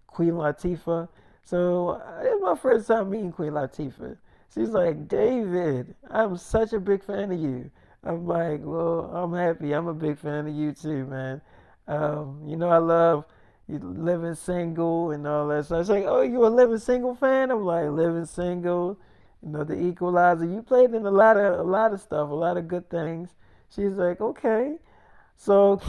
Queen Latifah. So it's my first time meeting Queen Latifah. She's like, David, I'm such a big fan of you. I'm like, well, I'm happy. I'm a big fan of you too, man. I love you living single and all that. So it's like, oh, you a living single fan? I'm like, living single. The Equalizer. You played in a lot of stuff, a lot of good things. She's like, okay. So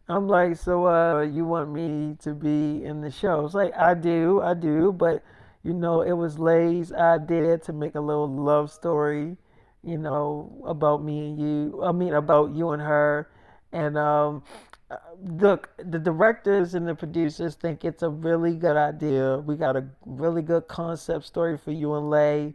I'm like, so you want me to be in the show? It's like, I do, but it was Lay's idea to make a little love story, about me and you. I mean, about you and her. And look, the directors and the producers think it's a really good idea. We got a really good concept story for you and Lay.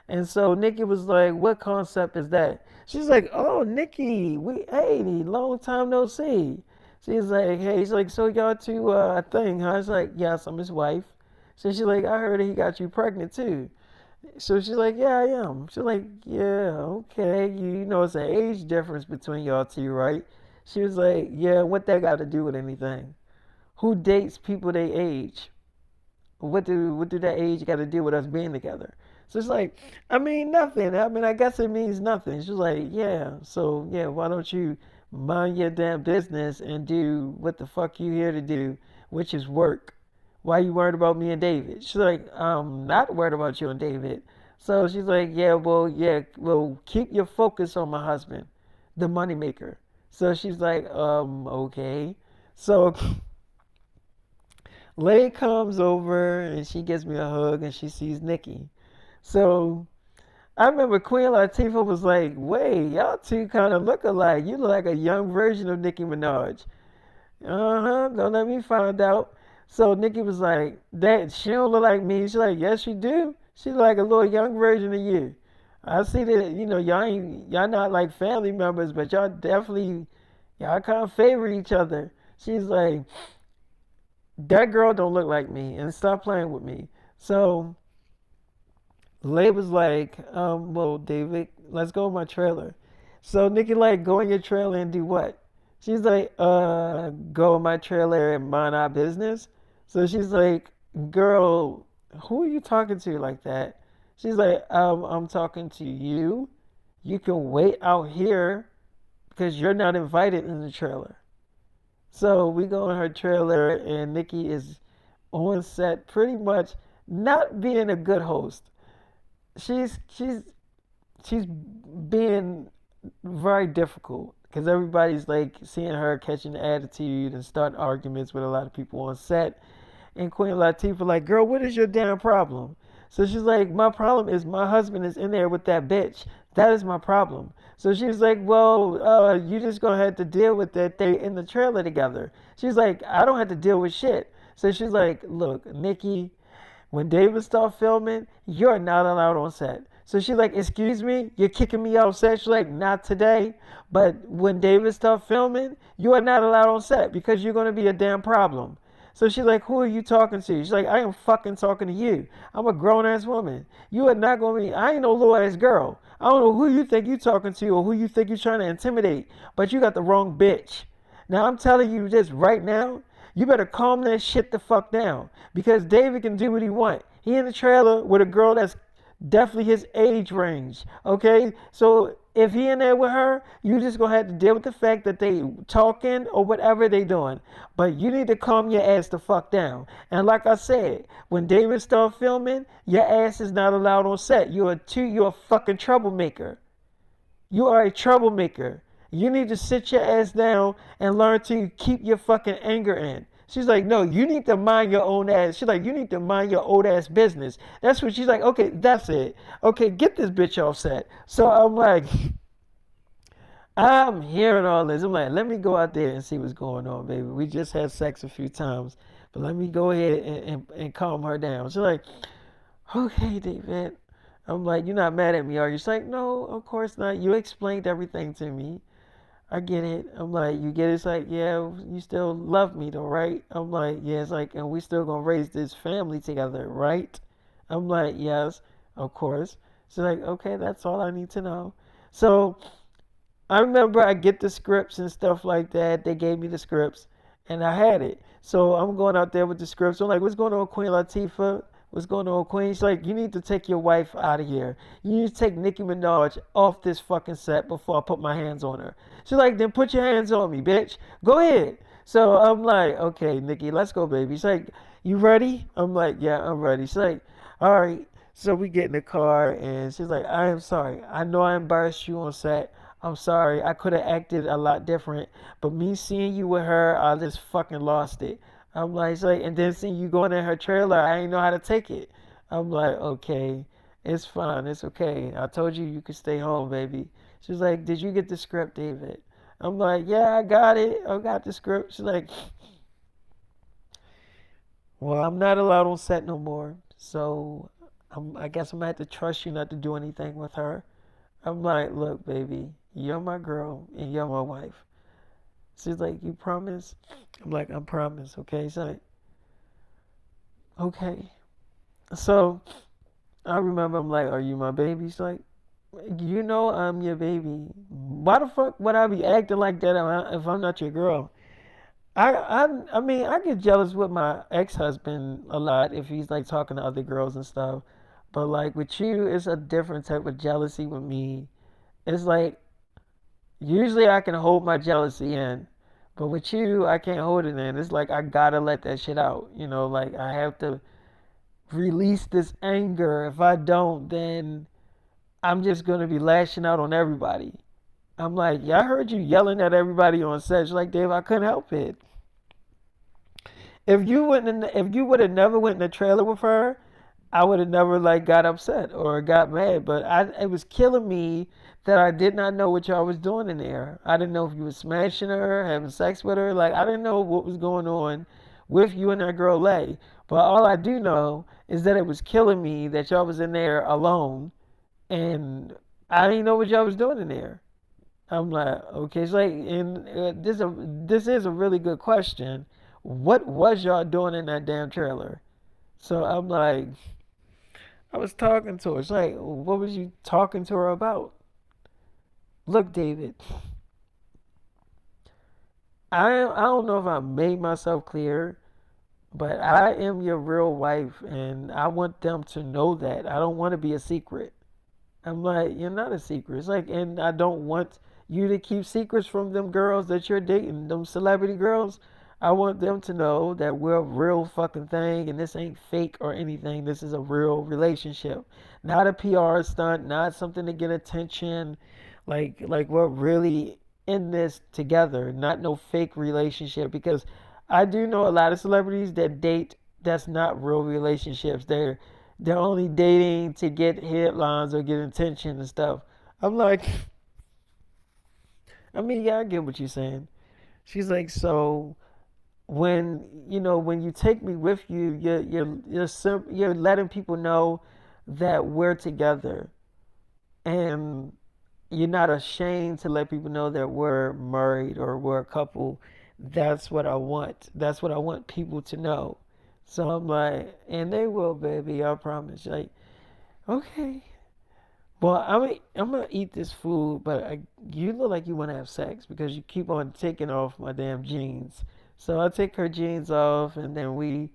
And so Nikki was like, "What concept is that?" She's like, "Oh, Nikki, hey, long time no see." She's like, "Hey," he's like, "So y'all two a thing, huh?" It's like, "Yes, I'm his wife." So she's like, "I heard he got you pregnant too." So she's like, yeah, I am. She's like, yeah, okay. You know, it's an age difference between y'all two, right? She was like, yeah, what that got to do with anything? Who dates people they age? What do that age got to do with us being together? So it's like, I mean, nothing. I mean, I guess it means nothing. She's like, yeah. So yeah, why don't you mind your damn business and do what the fuck you here to do, which is work. Why you worried about me and David? She's like, I'm not worried about you and David. So she's like, yeah, well, keep your focus on my husband, the moneymaker. So she's like, okay. So Lay comes over and she gives me a hug and she sees Nicki. So I remember Queen Latifah was like, wait, y'all two kind of look alike. You look like a young version of Nicki Minaj. Uh-huh, don't let me find out. So Nicki was like, that she don't look like me. She's like, yes, you do. She's like a little young version of you. I see that, y'all not like family members, but y'all kind of favor each other. She's like, that girl don't look like me and stop playing with me. So Lay was like, well, David, let's go in my trailer. So Nikki like, go in your trailer and do what? She's like, go in my trailer and mind our business. So she's like, girl, who are you talking to like that? She's like, I'm talking to you. You can wait out here because you're not invited in the trailer. So we go in her trailer, and Nikki is on set, pretty much not being a good host. She's she's she's being very difficult because everybody's like seeing her catching attitude and starting arguments with a lot of people on set. And Queen Latifah like, girl, what is your damn problem? So she's like, my problem is my husband is in there with that bitch. That is my problem. So she's like, well, you just gonna have to deal with that. They in the trailer together. She's like, I don't have to deal with shit. So she's like, look, Nikki, when David start filming, you're not allowed on set. So she's like, excuse me, you're kicking me off set. She's like, not today. But when David start filming, you are not allowed on set because you're gonna be a damn problem. So she's like, who are you talking to? She's like, I am fucking talking to you. I'm a grown ass woman. You are not gonna be, I ain't no little ass girl. I don't know who you think you talking to or who you think you're trying to intimidate, but you got the wrong bitch. Now I'm telling you this right now. You better calm that shit the fuck down because David can do what he want. He in the trailer with a girl that's definitely his age range. Okay, so if he in there with her, you just gonna have to deal with the fact that they talking or whatever they doing. But you need to calm your ass the fuck down. And like I said, when David start filming, your ass is not allowed on set. You're a fucking troublemaker. You are a troublemaker. You need to sit your ass down and learn to keep your fucking anger in. She's like, no, you need to mind your own ass. She's like, you need to mind your old ass business. That's what she's like, okay, that's it. Okay, get this bitch off set. So I'm like, I'm hearing all this. I'm like, let me go out there and see what's going on, baby. We just had sex a few times, but let me go ahead and calm her down. She's like, okay, David. I'm like, you're not mad at me, are you? She's like, no, of course not. You explained everything to me. I get it. I'm like, you get it? It's like, yeah, you still love me though, right? I'm like, yeah, it's like, and we still gonna raise this family together, right? I'm like, yes, of course. She's like, okay, that's all I need to know. So I remember I get the scripts and stuff like that. They gave me the scripts and I had it. So I'm going out there with the scripts. I'm like, what's going on, Queen Latifah? What's going on, Queen? She's like, you need to take your wife out of here. You need to take Nicki Minaj off this fucking set before I put my hands on her. She's like, then put your hands on me, bitch. Go ahead. So I'm like, okay, Nicki, let's go, baby. She's like, you ready? I'm like, yeah, I'm ready. She's like, all right. So we get in the car and she's like, I am sorry. I know I embarrassed you on set. I'm sorry. I could have acted a lot different. But me seeing you with her, I just fucking lost it. I'm like, and then seeing you going in her trailer, I ain't know how to take it. I'm like, okay, it's fine. It's okay. I told you you could stay home, baby. She's like, did you get the script, David? I'm like, yeah, I got it. I got the script. She's like, well, I'm not allowed on set no more. So I guess I'm gonna have to trust you not to do anything with her. I'm like, look, baby, you're my girl and you're my wife. She's like, you promise? I'm like, I promise, okay? She's like, okay. So I remember I'm like, "Are you my baby?" She's like, "You know I'm your baby. Why the fuck would I be acting like that if I'm not your girl?" I mean, I get jealous with my ex-husband a lot if he's like talking to other girls and stuff. But like with you, it's a different type of jealousy with me. It's like usually I can hold my jealousy in, but with you, I can't hold it in. It's like I gotta let that shit out. Like I have to release this anger. If I don't, then I'm just gonna be lashing out on everybody. I'm like, yeah, I heard you yelling at everybody on set. She's like, Dave, I couldn't help it. If you would have never went in the trailer with her, I would have never like got upset or got mad. But it was killing me that I did not know what y'all was doing in there. I didn't know if you was smashing her, having sex with her. Like I didn't know what was going on with you and that girl Lay. But all I do know is that it was killing me that y'all was in there alone, and I didn't know what y'all was doing in there. I'm like, okay, it's like, and this is a really good question. What was y'all doing in that damn trailer? So I'm like, I was talking to her. It's like, what was you talking to her about? Look, David, I don't know if I made myself clear, but I am your real wife, and I want them to know that. I don't want to be a secret. I'm like, you're not a secret. It's like, and I don't want you to keep secrets from them girls that you're dating, them celebrity girls. I want them to know that we're a real fucking thing and this ain't fake or anything. This is a real relationship. Not a PR stunt, not something to get attention. Like we're really in this together, not no fake relationship because I do know a lot of celebrities that date that's not real relationships. They're only dating to get headlines or get attention and stuff. I'm like, I mean, yeah, I get what you're saying. She's like, so when you take me with you, you're letting people know that we're together, and you're not ashamed to let people know that we're married or we're a couple. That's what I want. That's what I want people to know. So I'm like, and they will, baby. I promise. Like, okay. Well, I'm gonna eat this food, but you look like you want to have sex because you keep on taking off my damn jeans. So I take her jeans off, and then we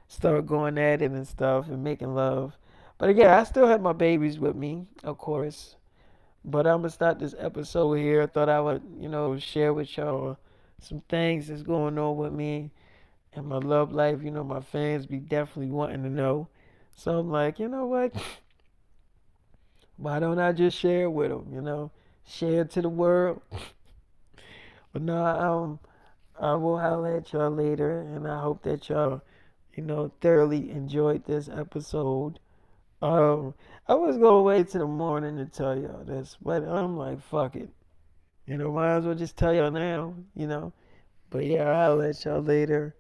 start going at it and stuff and making love. But again, I still have my babies with me, of course. But I'm gonna start this episode here. I thought I would, share with y'all some things that's going on with me and my love life. My fans be definitely wanting to know. So I'm like, you know what? Why don't I just share it with them? Share it to the world. But no, I will holler at y'all later, and I hope that y'all, thoroughly enjoyed this episode. Um, I was gonna wait till the morning to tell y'all this, but I'm like, fuck it. Might as well just tell y'all now. But yeah, I'll let y'all later.